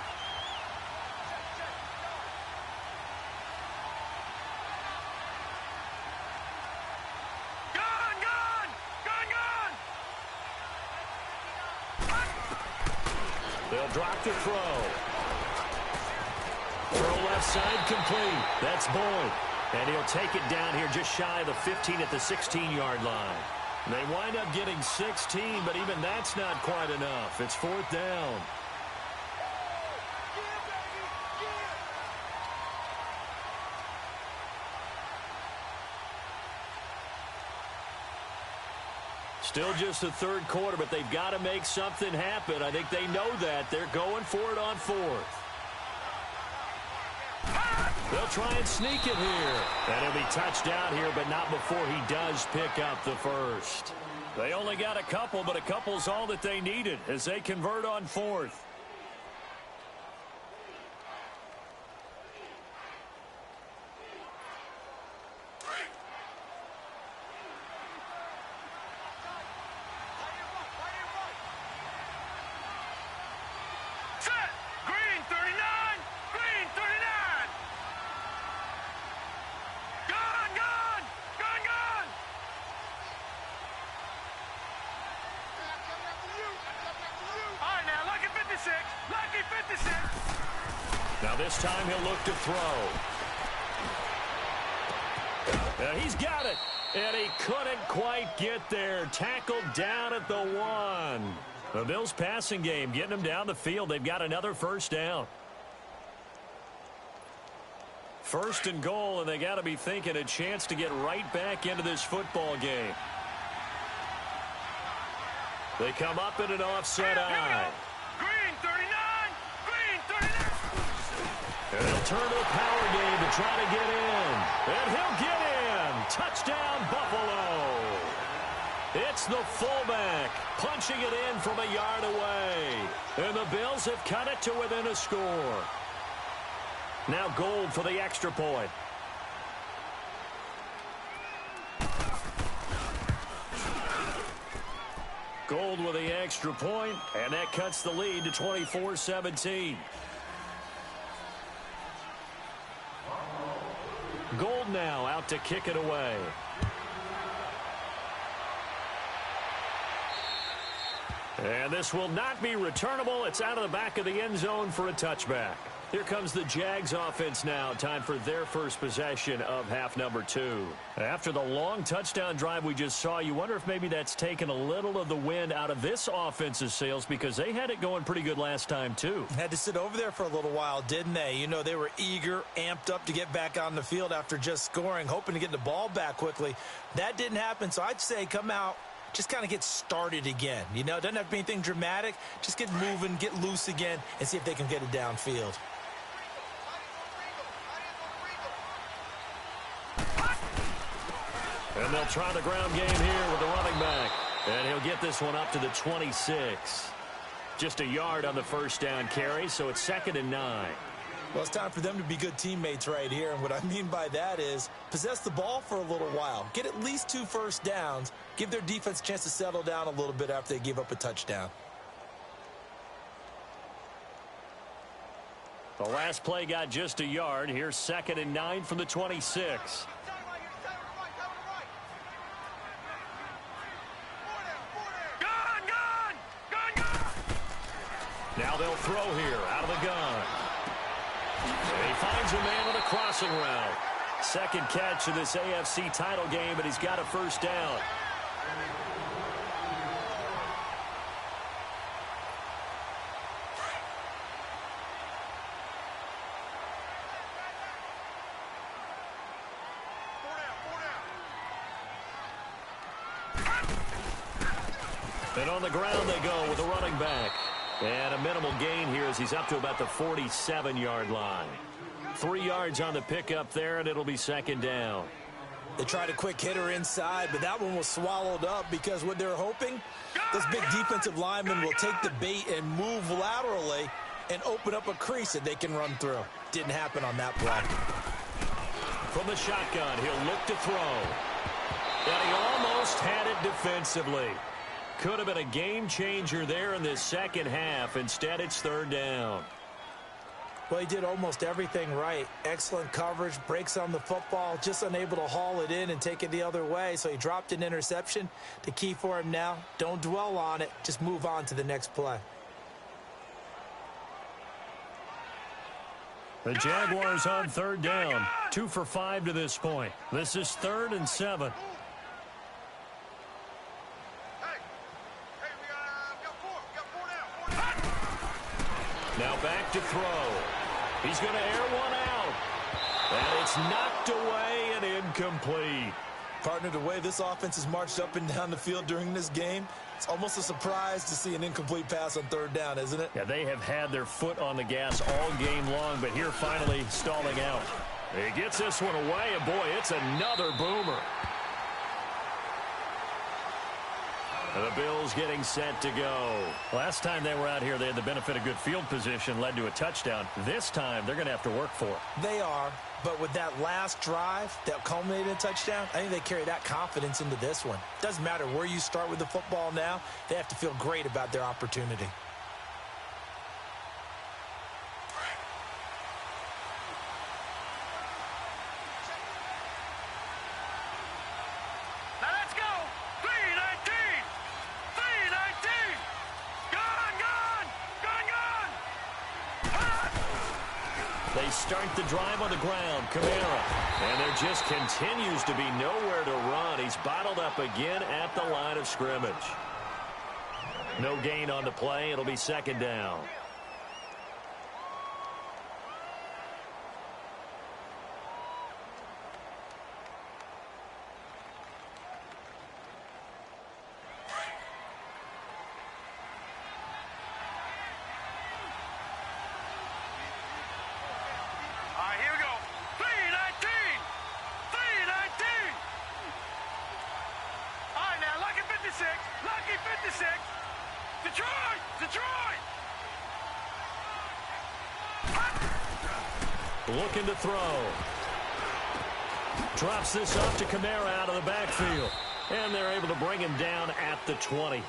S3: Gun, gun! Gun, gun!
S1: They'll drop the throw. Throw left side complete. That's Boyd. And he'll take it down here just shy of the 15 at the 16-yard line. They wind up getting 16, but even that's not quite enough. It's 4th down. Still just the 3rd quarter, but they've got to make something happen. I think they know that. They're going for it on 4th. They'll try and sneak it here. And he'll be touched down here, but not before he does pick up the first. They only got a couple, but a couple's all that they needed as they convert on 4th.
S3: Set! Green 39! Green 39! Gun, gun! Gun, gun! All right, now, lucky 56! Lucky 56!
S1: Now this time he'll look to throw. He's got it. And he couldn't quite get there. Tackled down at the 1. The Bills passing game getting them down the field. They've got another first down. 1st and goal, and they got to be thinking a chance to get right back into this football game. They come up in an offset eye.
S3: Green 39! Green 39!
S1: And they'll turn to the power game to try to get in. And he'll get in. Touchdown, Buffalo. It's the fullback punching it in from a yard away. And the Bills have cut it to within a score. Now Gold for the extra point. Gold with the extra point, and that cuts the lead to 24-17. Gold now out to kick it away. And this will not be returnable. It's out of the back of the end zone for a touchback. Here comes the Jags offense now. Time for their first possession of half number 2. After the long touchdown drive we just saw, you wonder if maybe that's taken a little of the wind out of this offense's sails because they had it going pretty good last time too.
S2: Had to sit over there for a little while, didn't they? You know, they were eager, amped up to get back on the field after just scoring, hoping to get the ball back quickly. That didn't happen, so I'd say come out, just kind of get started again. You know, it doesn't have to be anything dramatic. Just get moving, get loose again, and see if they can get it downfield.
S1: And they'll try the ground game here with the running back. And he'll get this one up to the 26. Just a yard on the first down carry, so it's 2nd and 9.
S2: Well, it's time for them to be good teammates right here. And what I mean by that is possess the ball for a little while. Get at least 2 first downs. Give their defense a chance to settle down a little bit after they give up a touchdown.
S1: The last play got just a yard. Here's 2nd and 9 from the 26. Now they'll throw here out of the gun. And he finds a man on a crossing route. Second catch of this AFC title game, but he's got a first down. And on the ground they go with a running back. And a minimal gain here as he's up to about the 47-yard line. 3 yards on the pickup there, and it'll be second down.
S2: They tried a quick hitter inside, but that one was swallowed up because what they're hoping, this big defensive lineman will take the bait and move laterally and open up a crease that they can run through. Didn't happen on that play.
S1: From the shotgun, he'll look to throw. And he almost had it defensively. Could have been a game changer there in this second half. Instead, it's third down.
S2: Well, he did almost everything right. Excellent coverage, breaks on the football, just unable to haul it in and take it the other way. So he dropped an interception. The key for him now, don't dwell on it. Just move on to the next play.
S1: The Jaguars on third down. 2 for 5 to this point. This is 3rd and 7. Now back to throw. He's going to air one out. And it's knocked away and incomplete.
S2: Partner, the way this offense has marched up and down the field during this game, it's almost a surprise to see an incomplete pass on third down, isn't it?
S1: Yeah, they have had their foot on the gas all game long, but here finally stalling out. He gets this one away, and boy, it's another boomer. The Bills getting set to go. Last time they were out here, they had the benefit of good field position, led to a touchdown. This time, they're going to have to work for it.
S2: They are, but with that last drive that culminated in a touchdown, I think they carry that confidence into this one. Doesn't matter where you start with the football now, they have to feel great about their opportunity.
S1: They start the drive on the ground. Kamara. And there just continues to be nowhere to run. He's bottled up again at the line of scrimmage. No gain on the play. It'll be second down. Looking to throw. Drops this off to Kamara out of the backfield. And they're able to bring him down at the 20.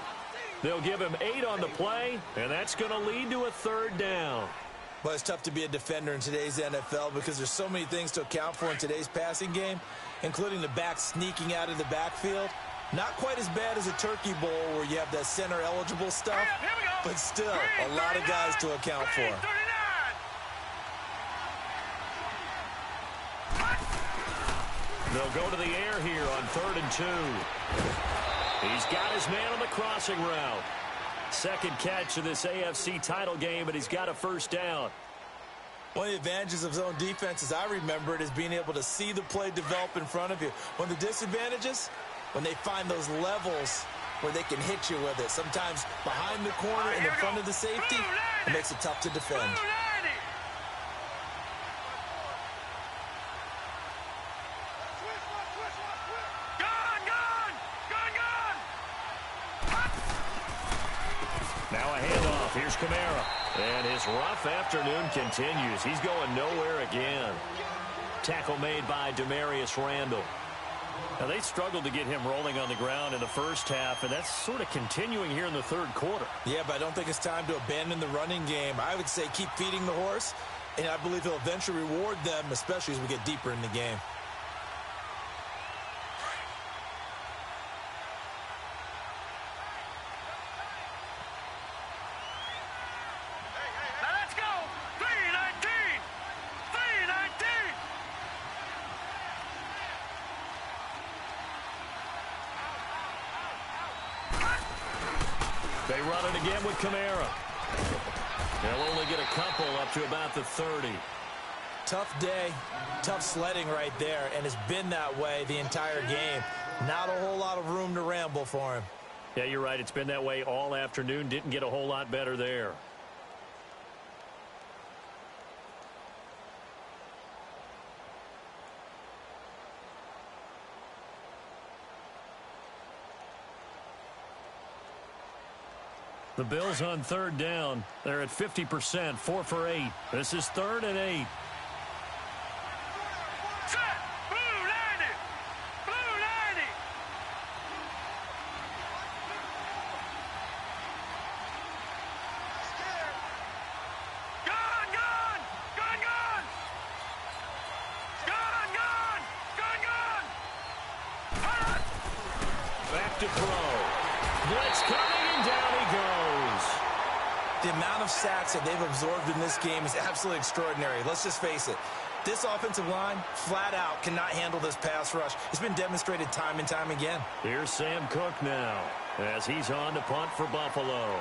S1: They'll give him 8 on the play, and that's going to lead to a third down.
S2: Well, it's tough to be a defender in today's NFL because there's so many things to account for in today's passing game, including the back sneaking out of the backfield. Not quite as bad as a turkey bowl where you have that center-eligible stuff, but still a lot of guys to account for.
S1: They'll go to the air here on 3rd and 2. He's got his man on the crossing route. Second catch of this AFC title game, and he's got a first down.
S2: One of the advantages of zone defense, as I remember it, is being able to see the play develop in front of you. One of the disadvantages, when they find those levels where they can hit you with it. Sometimes behind the corner and in front of the safety, it makes it tough to defend.
S1: Now a handoff. Here's Kamara. And his rough afternoon continues. He's going nowhere again. Tackle made by Demarius Randall. Now, they struggled to get him rolling on the ground in the first half, and that's sort of continuing here in the third quarter.
S2: Yeah, but I don't think it's time to abandon the running game. I would say keep feeding the horse, and I believe he'll eventually reward them, especially as we get deeper in the game.
S1: They run it again with Kamara. They'll only get a couple up to about the 30.
S2: Tough day, tough sledding right there, and it's been that way the entire game. Not a whole lot of room to ramble for him.
S1: Yeah, you're right. It's been that way all afternoon. Didn't get a whole lot better there. The Bills on third down. They're at 50%, 4 for 8. This is 3rd and 8.
S3: Set. Blue 90. Blue 90. Gun, gun. Gun, gun. Gun, gun. Gun, gun. Hot.
S1: Back to throw. Blitz coming, and down he goes.
S2: The amount of sacks that they've absorbed in this game is absolutely extraordinary. Let's just face it. This offensive line, flat out, cannot handle this pass rush. It's been demonstrated time and time again.
S1: Here's Sam Cook now as he's on to punt for Buffalo.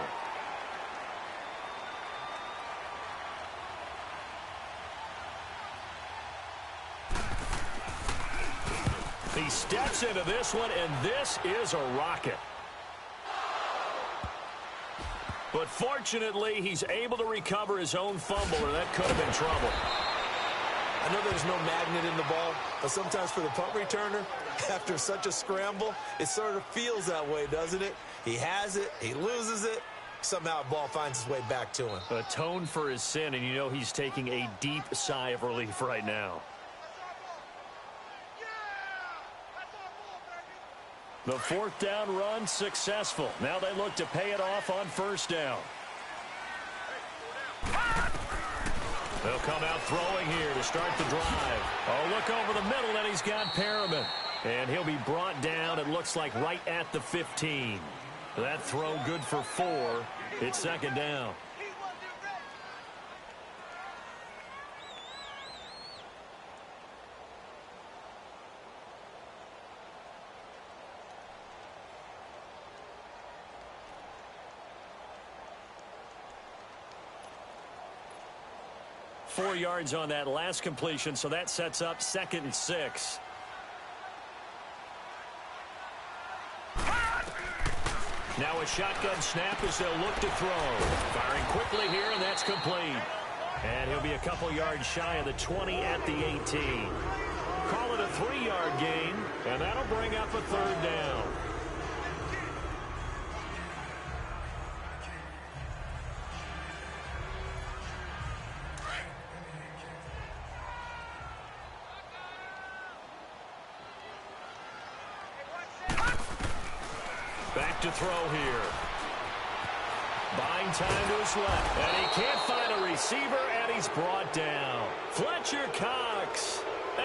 S1: He steps into this one, and this is a rocket. But fortunately, he's able to recover his own fumble, or that could have been trouble.
S2: I know there's no magnet in the ball, but sometimes for the punt returner, after such a scramble, it sort of feels that way, doesn't it? He has it, he loses it, somehow the ball finds its way back to him.
S1: Atone for his sin, and you know he's taking a deep sigh of relief right now. The 4th down run successful. Now they look to pay it off on 1st down. They'll come out throwing here to start the drive. Oh, look over the middle, and he's got Perriman. And he'll be brought down, it looks like, right at the 15. That throw good for 4. It's 2nd down. Four yards on that last completion, so that sets up 2nd and 6. Now a shotgun snap as they'll look to throw. Firing quickly here, and that's complete. And he'll be a couple yards shy of the 20 at the 18. Call it a 3-yard gain, and that'll bring up a 3rd down. Back to throw here. Buying time to his left. And he can't find a receiver, and he's brought down. Fletcher Cox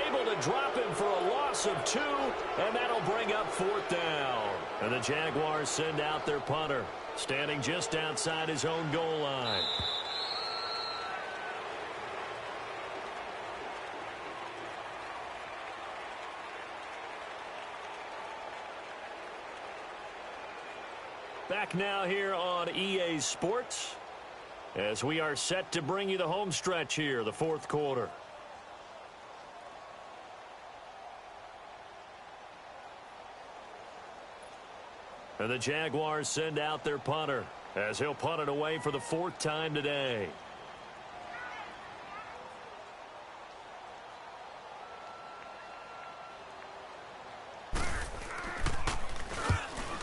S1: able to drop him for a loss of 2, and that'll bring up 4th down. And the Jaguars send out their punter, standing just outside his own goal line. Back now here on EA Sports as we are set to bring you the home stretch here, the 4th quarter. And the Jaguars send out their punter as he'll punt it away for the 4th time today.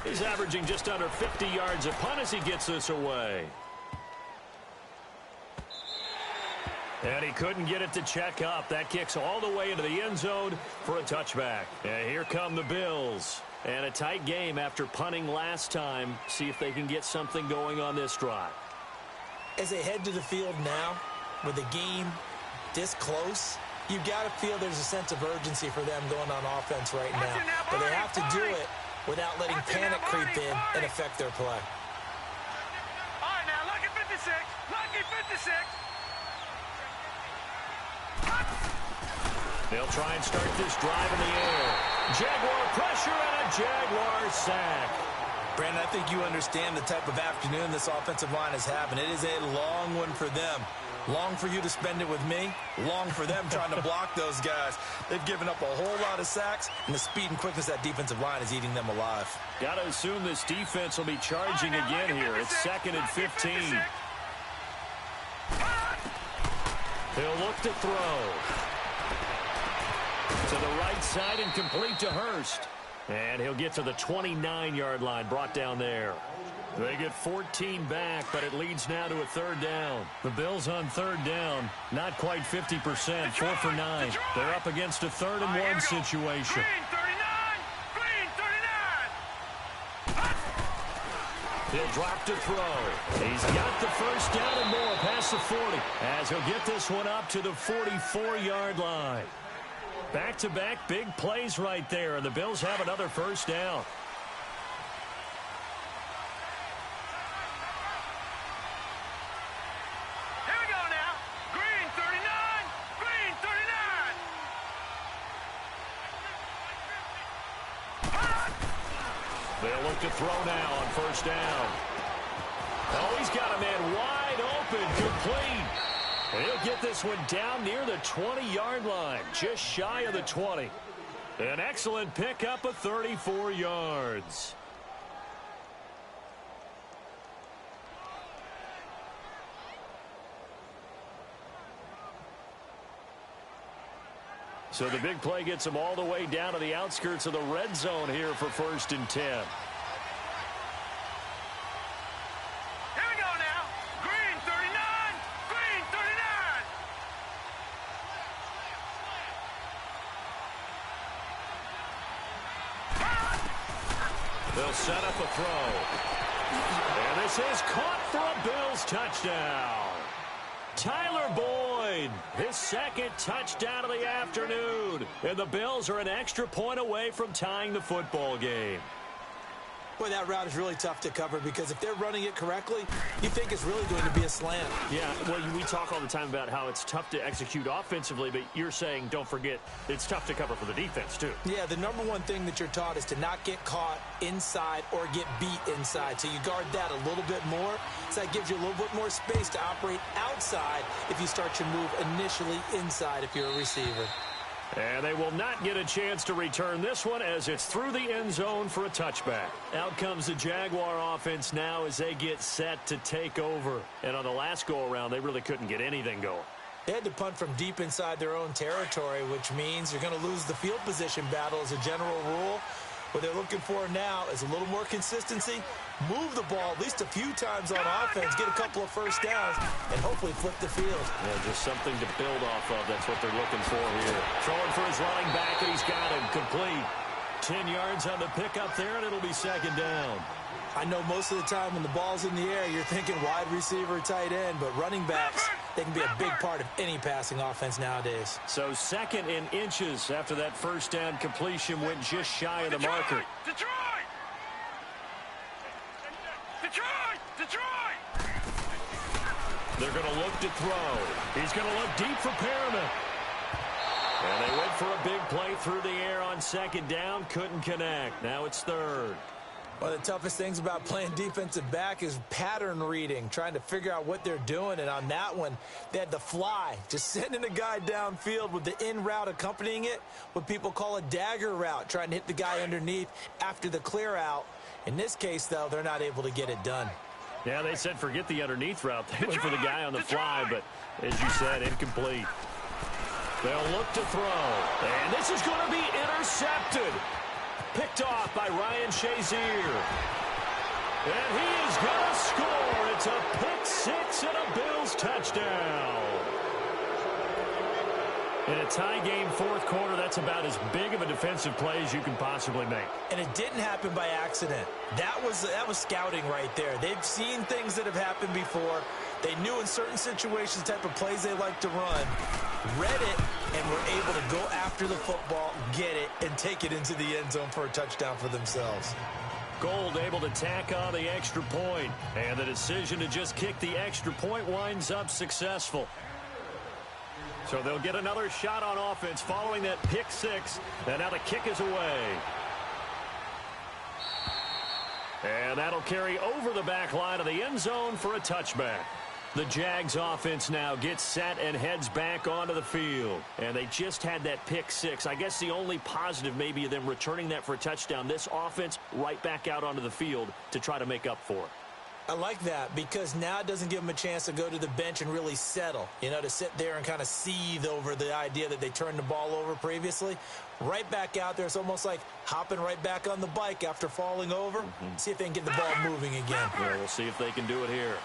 S1: He's averaging just under 50 yards a punt as he gets this away. And he couldn't get it to check up. That kicks all the way into the end zone for a touchback. And here come the Bills. And a tight game after punting last time. See if they can get something going on this drive.
S2: As they head to the field now, with the game this close, you've got to feel there's a sense of urgency for them going on offense right now. But they have to do it without letting panic creep in and affect their play.
S3: All right, now, lucky 56. Lucky 56.
S1: They'll try and start this drive in the air. Jaguar pressure and a Jaguar sack.
S2: Brandon, I think you understand the type of afternoon this offensive line is having. It is a long one for them. Long for you to spend it with me. Long for them trying to block those guys. They've given up a whole lot of sacks, and the speed and quickness of that defensive line is eating them alive.
S1: Got to assume this defense will be charging again here. It's 2nd and 15. He'll look to throw. To the right side and complete to Hurst. And he'll get to the 29-yard line, brought down there. They get 14 back, but it leads now to a 3rd down. The Bills on 3rd down, not quite 50%, 4 for 9. They're up against a 3rd and 1 situation. He'll drop to throw. He's got the 1st down and more past the 40, as he'll get this one up to the 44-yard line. Back-to-back big plays right there, and the Bills have another 1st down.
S3: Here we go now. Green 39. Green 39.
S1: They'll look to throw now on 1st down. Oh, he's got a man wide open, complete. He'll get this one down near the 20-yard line, just shy of the 20. An excellent pickup of 34 yards. So the big play gets him all the way down to the outskirts of the red zone here for 1st and 10. They'll set up a throw. And this is caught for a Bills touchdown. Tyler Boyd, his 2nd touchdown of the afternoon. And the Bills are an extra point away from tying the football game.
S2: Boy, that route is really tough to cover because if they're running it correctly, you think it's really going to be a slant.
S1: Yeah, well, we talk all the time about how it's tough to execute offensively, but you're saying, don't forget, it's tough to cover for the defense, too.
S2: Yeah, the number one thing that you're taught is to not get caught inside or get beat inside. So you guard that a little bit more. So that gives you a little bit more space to operate outside if you start your move initially inside if you're a receiver.
S1: And they will not get a chance to return this one as it's through the end zone for a touchback. Out comes the Jaguar offense now as they get set to take over. And on the last go-around, they really couldn't get anything going.
S2: They had to punt from deep inside their own territory, which means you're going to lose the field position battle as a general rule. What they're looking for now is a little more consistency, move the ball at least a few times on offense, get a couple of 1st downs, and hopefully flip the field.
S1: Yeah, just something to build off of. That's what they're looking for here. Throwing for his running back, and he's got him complete. 10 yards on the pickup there, and it'll be 2nd down.
S2: I know most of the time when the ball's in the air, you're thinking wide receiver, tight end, but running backs, they can be a big part of any passing offense nowadays.
S1: So 2nd in inches after that 1st down completion went just shy of the marker.
S3: Detroit!
S1: They're going to look to throw. He's going to look deep for Perriman. And they went for a big play through the air on 2nd down. Couldn't connect. Now it's 3rd.
S2: One of the toughest things about playing defensive back is pattern reading, trying to figure out what they're doing. And on that one, they had the fly, just sending a guy downfield with the in route accompanying it, what people call a dagger route, trying to hit the guy underneath after the clear out. In this case, though, they're not able to get it done.
S1: Yeah, they said forget the underneath route. They went for the guy on the fly, but as you said, incomplete. They'll look to throw. And this is going to be intercepted. Picked off by Ryan Shazier. And he is going to score. It's a pick 6 and a Bills touchdown. In a tie game 4th quarter, that's about as big of a defensive play as you can possibly make.
S2: And it didn't happen by accident. That was scouting right there. They've seen things that have happened before. They knew in certain situations the type of plays they like to run, read it, and were able to go after the football, get it, and take it into the end zone for a touchdown for themselves.
S1: Gold able to tack on the extra point, and the decision to just kick the extra point winds up successful. So they'll get another shot on offense following that pick 6, and now the kick is away. And that'll carry over the back line of the end zone for a touchback. The Jags offense now gets set and heads back onto the field. And they just had that pick six. I guess the only positive maybe of them returning that for a touchdown. This offense right back out onto the field to try to make up for it.
S2: I like that because now it doesn't give them a chance to go to the bench and really settle, to sit there and kind of seethe over the idea that they turned the ball over previously. Right back out there, it's almost like hopping right back on the bike after falling over. See if they can get the ball moving again.
S1: Yeah, we'll see if they can do it here.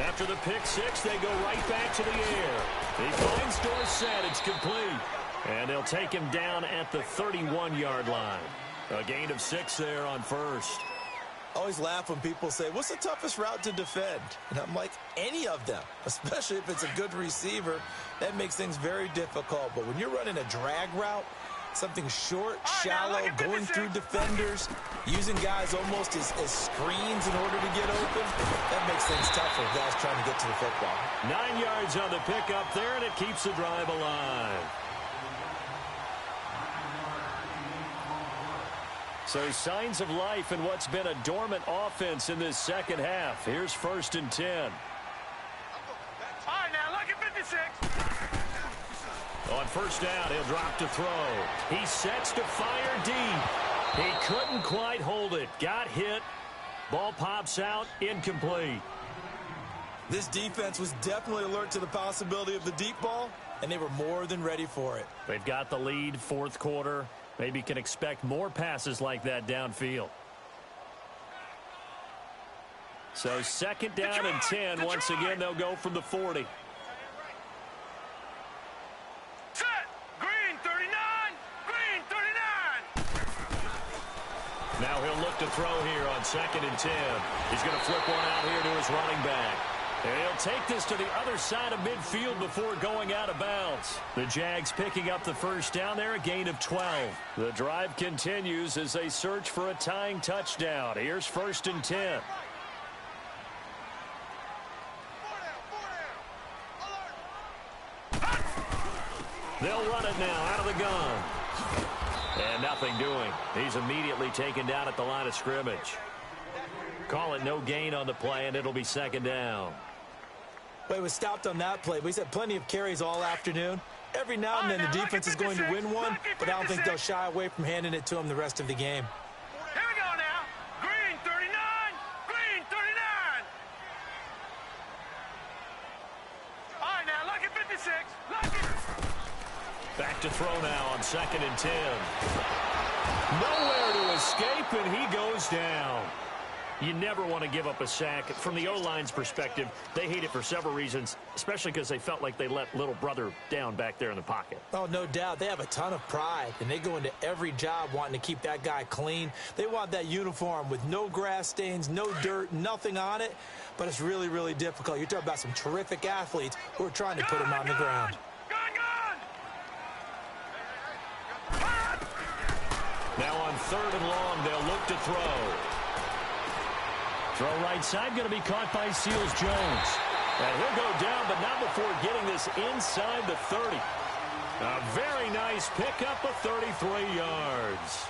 S1: After the pick six, they go right back to the air. He finds Dorsett. It's complete. And they'll take him down at the 31-yard line. A gain of 6 there on first.
S2: I always laugh when people say, what's the toughest route to defend? And I'm like, any of them, especially if it's a good receiver. That makes things very difficult. But when you're running a drag route, something short, shallow, going through defenders, using guys almost as screens in order to get open, that makes things tough for guys trying to get to the football.
S1: 9 yards on the pickup there, and it keeps the drive alive. So signs of life in what's been a dormant offense in this second half. Here's 1st and 10.
S3: All right, now, look at 56.
S1: On first down, he'll drop to throw. He sets to fire deep. He couldn't quite hold it. Got hit. Ball pops out. Incomplete.
S2: This defense was definitely alert to the possibility of the deep ball, and they were more than ready for it.
S1: They've got the lead, 4th quarter. Maybe can expect more passes like that downfield. So 2nd down and 10. Once again, they'll go from the 40.
S3: Set. Green 39. Green 39.
S1: Now he'll look to throw here on 2nd and 10. He's going to flip one out here to his running back. And he'll take this to the other side of midfield before going out of bounds. The Jags picking up the first down there, a gain of 12. The drive continues as they search for a tying touchdown. Here's 1st and 10. They'll run it now out of the gun. And nothing doing. He's immediately taken down at the line of scrimmage. Call it no gain on the play, and it'll be 2nd down.
S2: Well, he was stopped on that play. He's had plenty of carries all afternoon. Every now and then the defense is going to win one, but I don't think they'll shy away from handing it to him the rest of the game.
S3: Here we go now. Green 39. Green 39. All right, now, look at 56. Look at...
S1: Back to throw now on 2nd and 10. Nowhere to escape, and he goes down. You never want to give up a sack. From the O-line's perspective, they hate it for several reasons, especially because they felt like they let little brother down back there in the pocket.
S2: Oh, no doubt. They have a ton of pride, and they go into every job wanting to keep that guy clean. They want that uniform with no grass stains, no dirt, nothing on it, but it's really, really difficult. You're talking about some terrific athletes who are trying to put him on the ground.
S1: Now on 3rd and long, they'll look to throw. Throw right side, going to be caught by Seals-Jones. And he'll go down, but not before getting this inside the 30. A very nice pickup of 33 yards.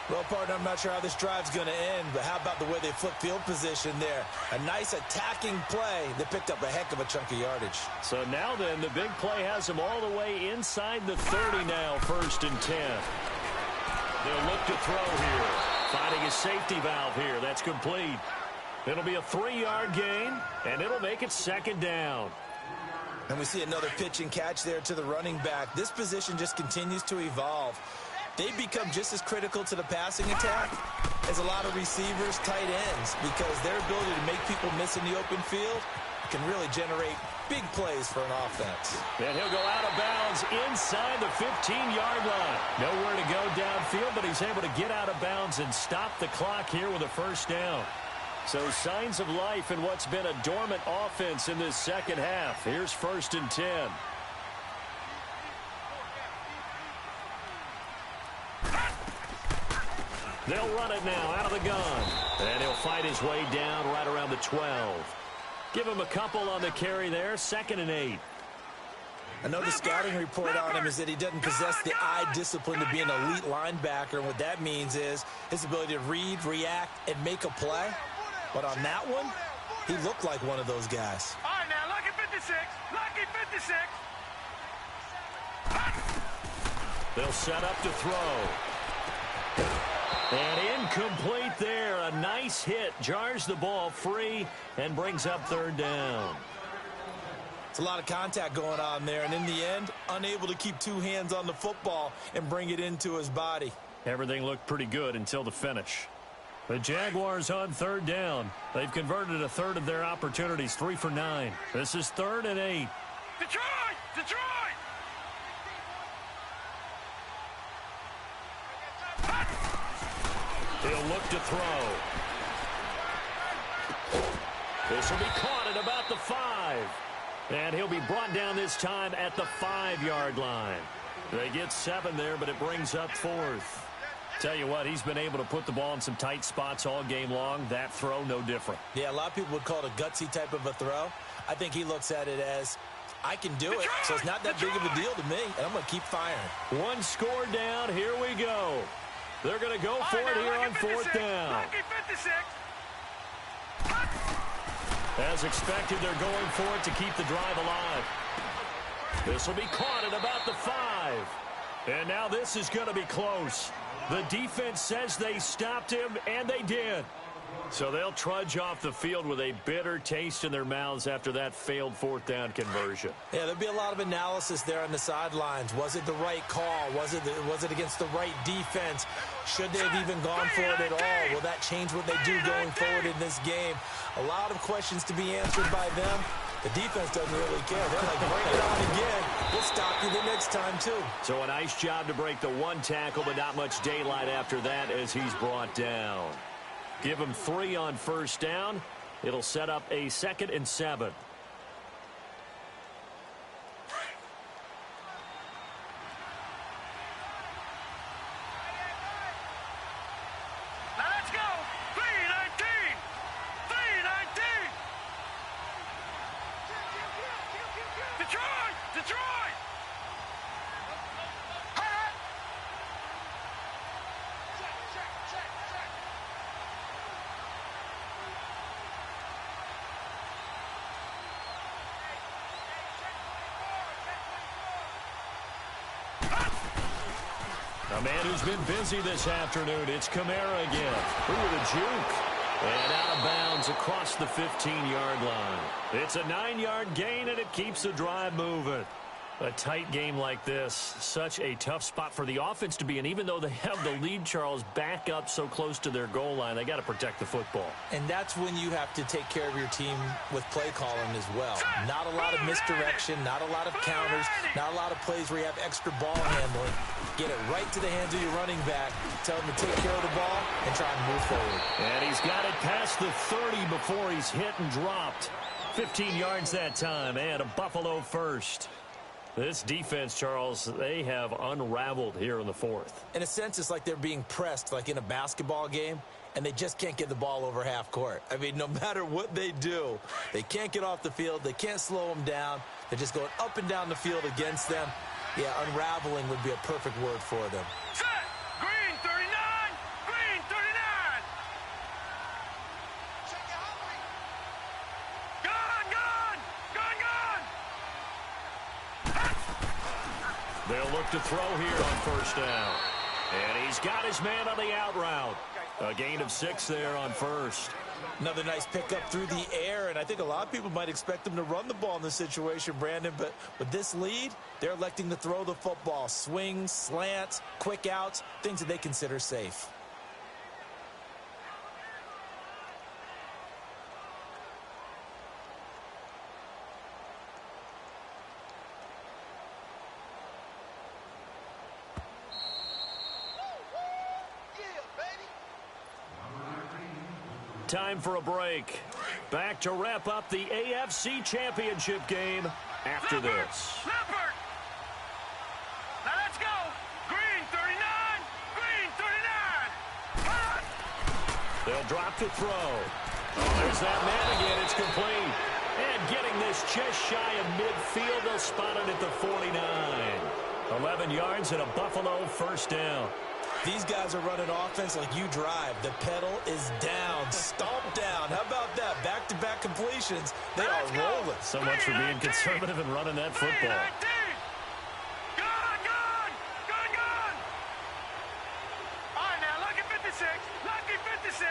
S2: Well, partner, I'm not sure how this drive's going to end, but how about the way they flip field position there? A nice attacking play that picked up a heck of a chunk of yardage.
S1: So now then, the big play has them all the way inside the 30 now, 1st and 10. They'll look to throw here. Finding a safety valve here. That's complete. It'll be a 3-yard gain, and it'll make it 2nd down.
S2: And we see another pitch and catch there to the running back. This position just continues to evolve. They become just as critical to the passing attack as a lot of receivers, tight ends, because their ability to make people miss in the open field can really generate big plays for an offense.
S1: And he'll go out of bounds inside the 15-yard line. Nowhere to go downfield, but he's able to get out of bounds and stop the clock here with a 1st down. So signs of life in what's been a dormant offense in this second half. Here's 1st and 10. They'll run it now out of the gun. And he'll fight his way down right around the 12. Give him a couple on the carry there. 2nd and 8.
S2: I know the scouting report on him is that he doesn't possess the eye discipline to be an elite linebacker. And what that means is his ability to read, react, and make a play. But on that one, he looked like one of those guys.
S3: All right, now, lucky 56. Lucky 56.
S1: They'll set up to throw. And incomplete there. A nice hit. Jars the ball free and brings up third down.
S2: It's a lot of contact going on there. And in the end, unable to keep two hands on the football and bring it into his body.
S1: Everything looked pretty good until the finish. The Jaguars on third down. They've converted a third of their opportunities, 3 for 9. This is 3rd and 8.
S3: Detroit! Detroit!
S1: He'll look to throw. This will be caught at about the 5. And he'll be brought down this time at the 5-yard line. They get 7 there, but it brings up 4th. Tell you what, he's been able to put the ball in some tight spots all game long. That throw, no different.
S2: Yeah, a lot of people would call it a gutsy type of a throw. I think he looks at it as, I can do it, so it's not that big of a deal to me, and I'm going to keep firing.
S1: One score down. Here we go. They're going to go for it here on 4th down.
S3: Lucky 56.
S1: As expected, they're going for it to keep the drive alive. This will be caught at about the 5. And now this is going to be close. The defense says they stopped him, and they did. So they'll trudge off the field with a bitter taste in their mouths after that failed 4th down conversion.
S2: Yeah, there'll be a lot of analysis there on the sidelines. Was it the right call? Was it against the right defense? Should they have even gone for it at all? Will that change what they do going forward in this game? A lot of questions to be answered by them. The defense doesn't really care. They're like, bring it on again. We'll stop you the next time, too.
S1: So a nice job to break the 1 tackle, but not much daylight after that as he's brought down. Give him 3 on 1st down. It'll set up a 2nd and 7.
S3: Now let's go. 319. 319. Detroit! Detroit!
S1: A man who's been busy this afternoon. It's Kamara again. Ooh, the juke. And out of bounds across the 15-yard line. It's a 9-yard gain, and it keeps the drive moving. A tight game like this, such a tough spot for the offense to be in. Even though they have the lead, Charles, back up so close to their goal line, they got to protect the football.
S2: And that's when you have to take care of your team with play calling as well. Not a lot of misdirection, not a lot of counters, not a lot of plays where you have extra ball handling. Get it right to the hands of your running back, tell him to take care of the ball, and try and move forward.
S1: And he's got it past the 30 before he's hit and dropped. 15 yards that time, and a Buffalo first. This defense, Charles, they have unraveled here in the 4th.
S2: In a sense, it's like they're being pressed, like in a basketball game, and they just can't get the ball over half court. I mean, no matter what they do, they can't get off the field. They can't slow them down. They're just going up and down the field against them. Yeah, unraveling would be a perfect word for them.
S3: Set! Green 39! Green 39! Gone! Gone! Gone! Gone!
S1: They'll look to throw here on 1st down. And he's got his man on the out route. A gain of 6 there on 1st.
S2: Another nice pickup through the air, and I think a lot of people might expect them to run the ball in this situation, Brandon, but with this lead, they're electing to throw the football. Swings, slants, quick outs, things that they consider safe.
S1: Time for a break. Back to wrap up the AFC Championship game after this.
S3: Leopard! Now let's go! Green 39! Green 39!
S1: They'll drop to throw. Oh, there's that man again. It's complete. And getting this just shy of midfield. They'll spot it at the 49. 11 yards and a Buffalo first down.
S2: These guys are running offense like you drive. The pedal is down, stomped down. How about that? Back-to-back completions. They are rolling.
S1: So much for being conservative and running that football.
S3: Good. All right, now, lucky 56. Lucky 56.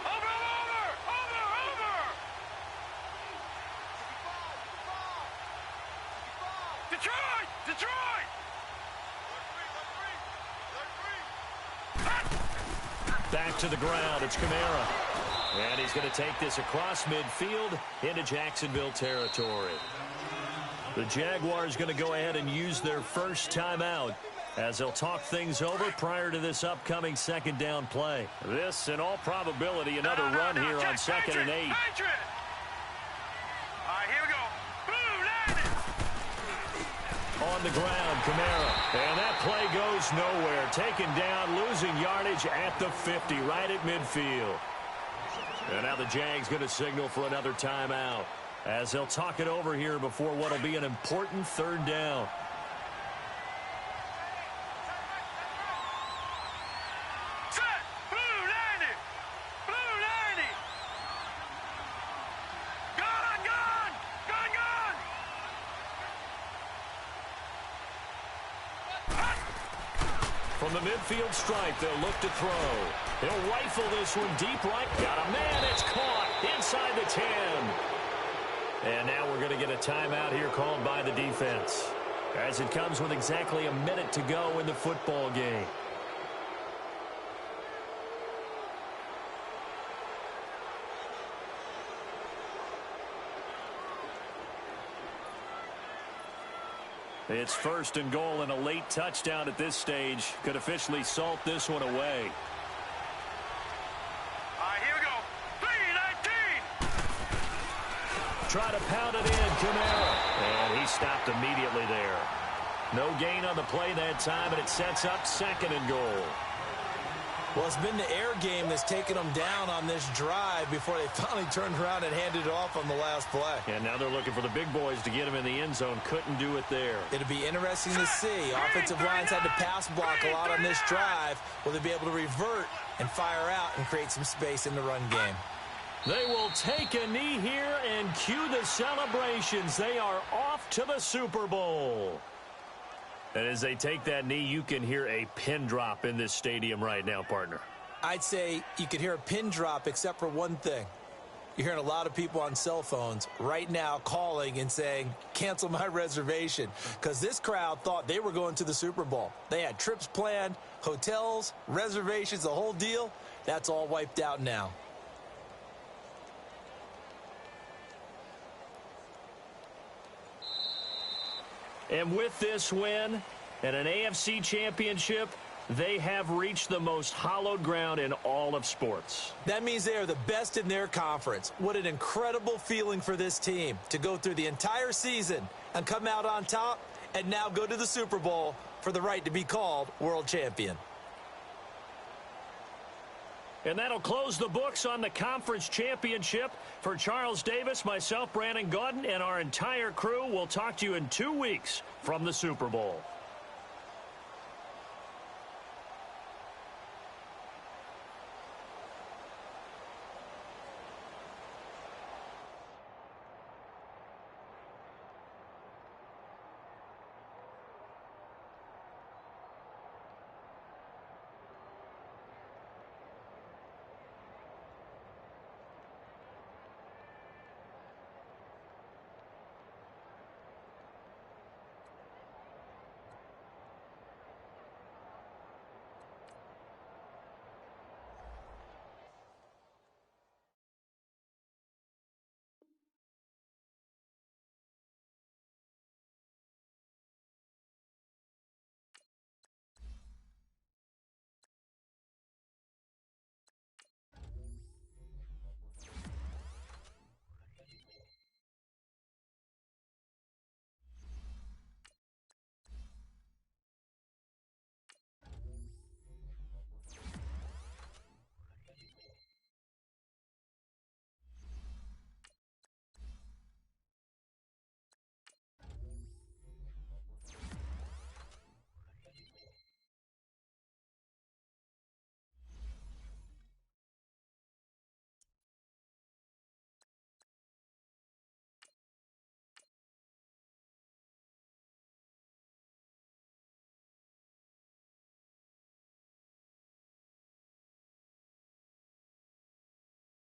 S3: Over. Detroit.
S1: Back to the ground. It's Kamara. And he's going to take this across midfield into Jacksonville territory. The Jaguars going to go ahead and use their first timeout as they'll talk things over prior to this upcoming second down play. This, in all probability, another run here on 2nd and 8.
S3: All right, here we go.
S1: On the ground, Kamara. And that play goes nowhere. Taken down, losing yardage at the 50, right at midfield. And now the Jags going to signal for another timeout as they'll talk it over here before what will be an important third down. From the midfield stripe, they'll look to throw. He'll rifle this one deep right. Got a man. It's caught inside the 10. And now we're going to get a timeout here called by the defense, as it comes with exactly a minute to go in the football game. It's 1st and goal, and a late touchdown at this stage could officially salt this one away.
S3: All right, here we go. 3-19.
S1: Try to pound it in, Kamara. And he stopped immediately there. No gain on the play that time, and it sets up 2nd and goal.
S2: Well, it's been the air game that's taken them down on this drive before they finally turned around and handed it off on the last play.
S1: And now they're looking for the big boys to get him in the end zone. Couldn't do it there.
S2: It'll be interesting to see. Offensive lines had to pass block a lot on this drive. Will they be able to revert and fire out and create some space in the run game?
S1: They will take a knee here and cue the celebrations. They are off to the Super Bowl. And as they take that knee, you can hear a pin drop in this stadium right now, partner.
S2: I'd say you could hear a pin drop except for one thing. You're hearing a lot of people on cell phones right now calling and saying, cancel my reservation, because this crowd thought they were going to the Super Bowl. They had trips planned, hotels, reservations, the whole deal. That's all wiped out now.
S1: And with this win and an AFC championship, they have reached the most hallowed ground in all of sports.
S2: That means they are the best in their conference. What an incredible feeling for this team to go through the entire season and come out on top and now go to the Super Bowl for the right to be called world champion.
S1: And that'll close the books on the conference championship. For Charles Davis, myself, Brandon Gaudin, and our entire crew, we'll talk to you in 2 weeks from the Super Bowl.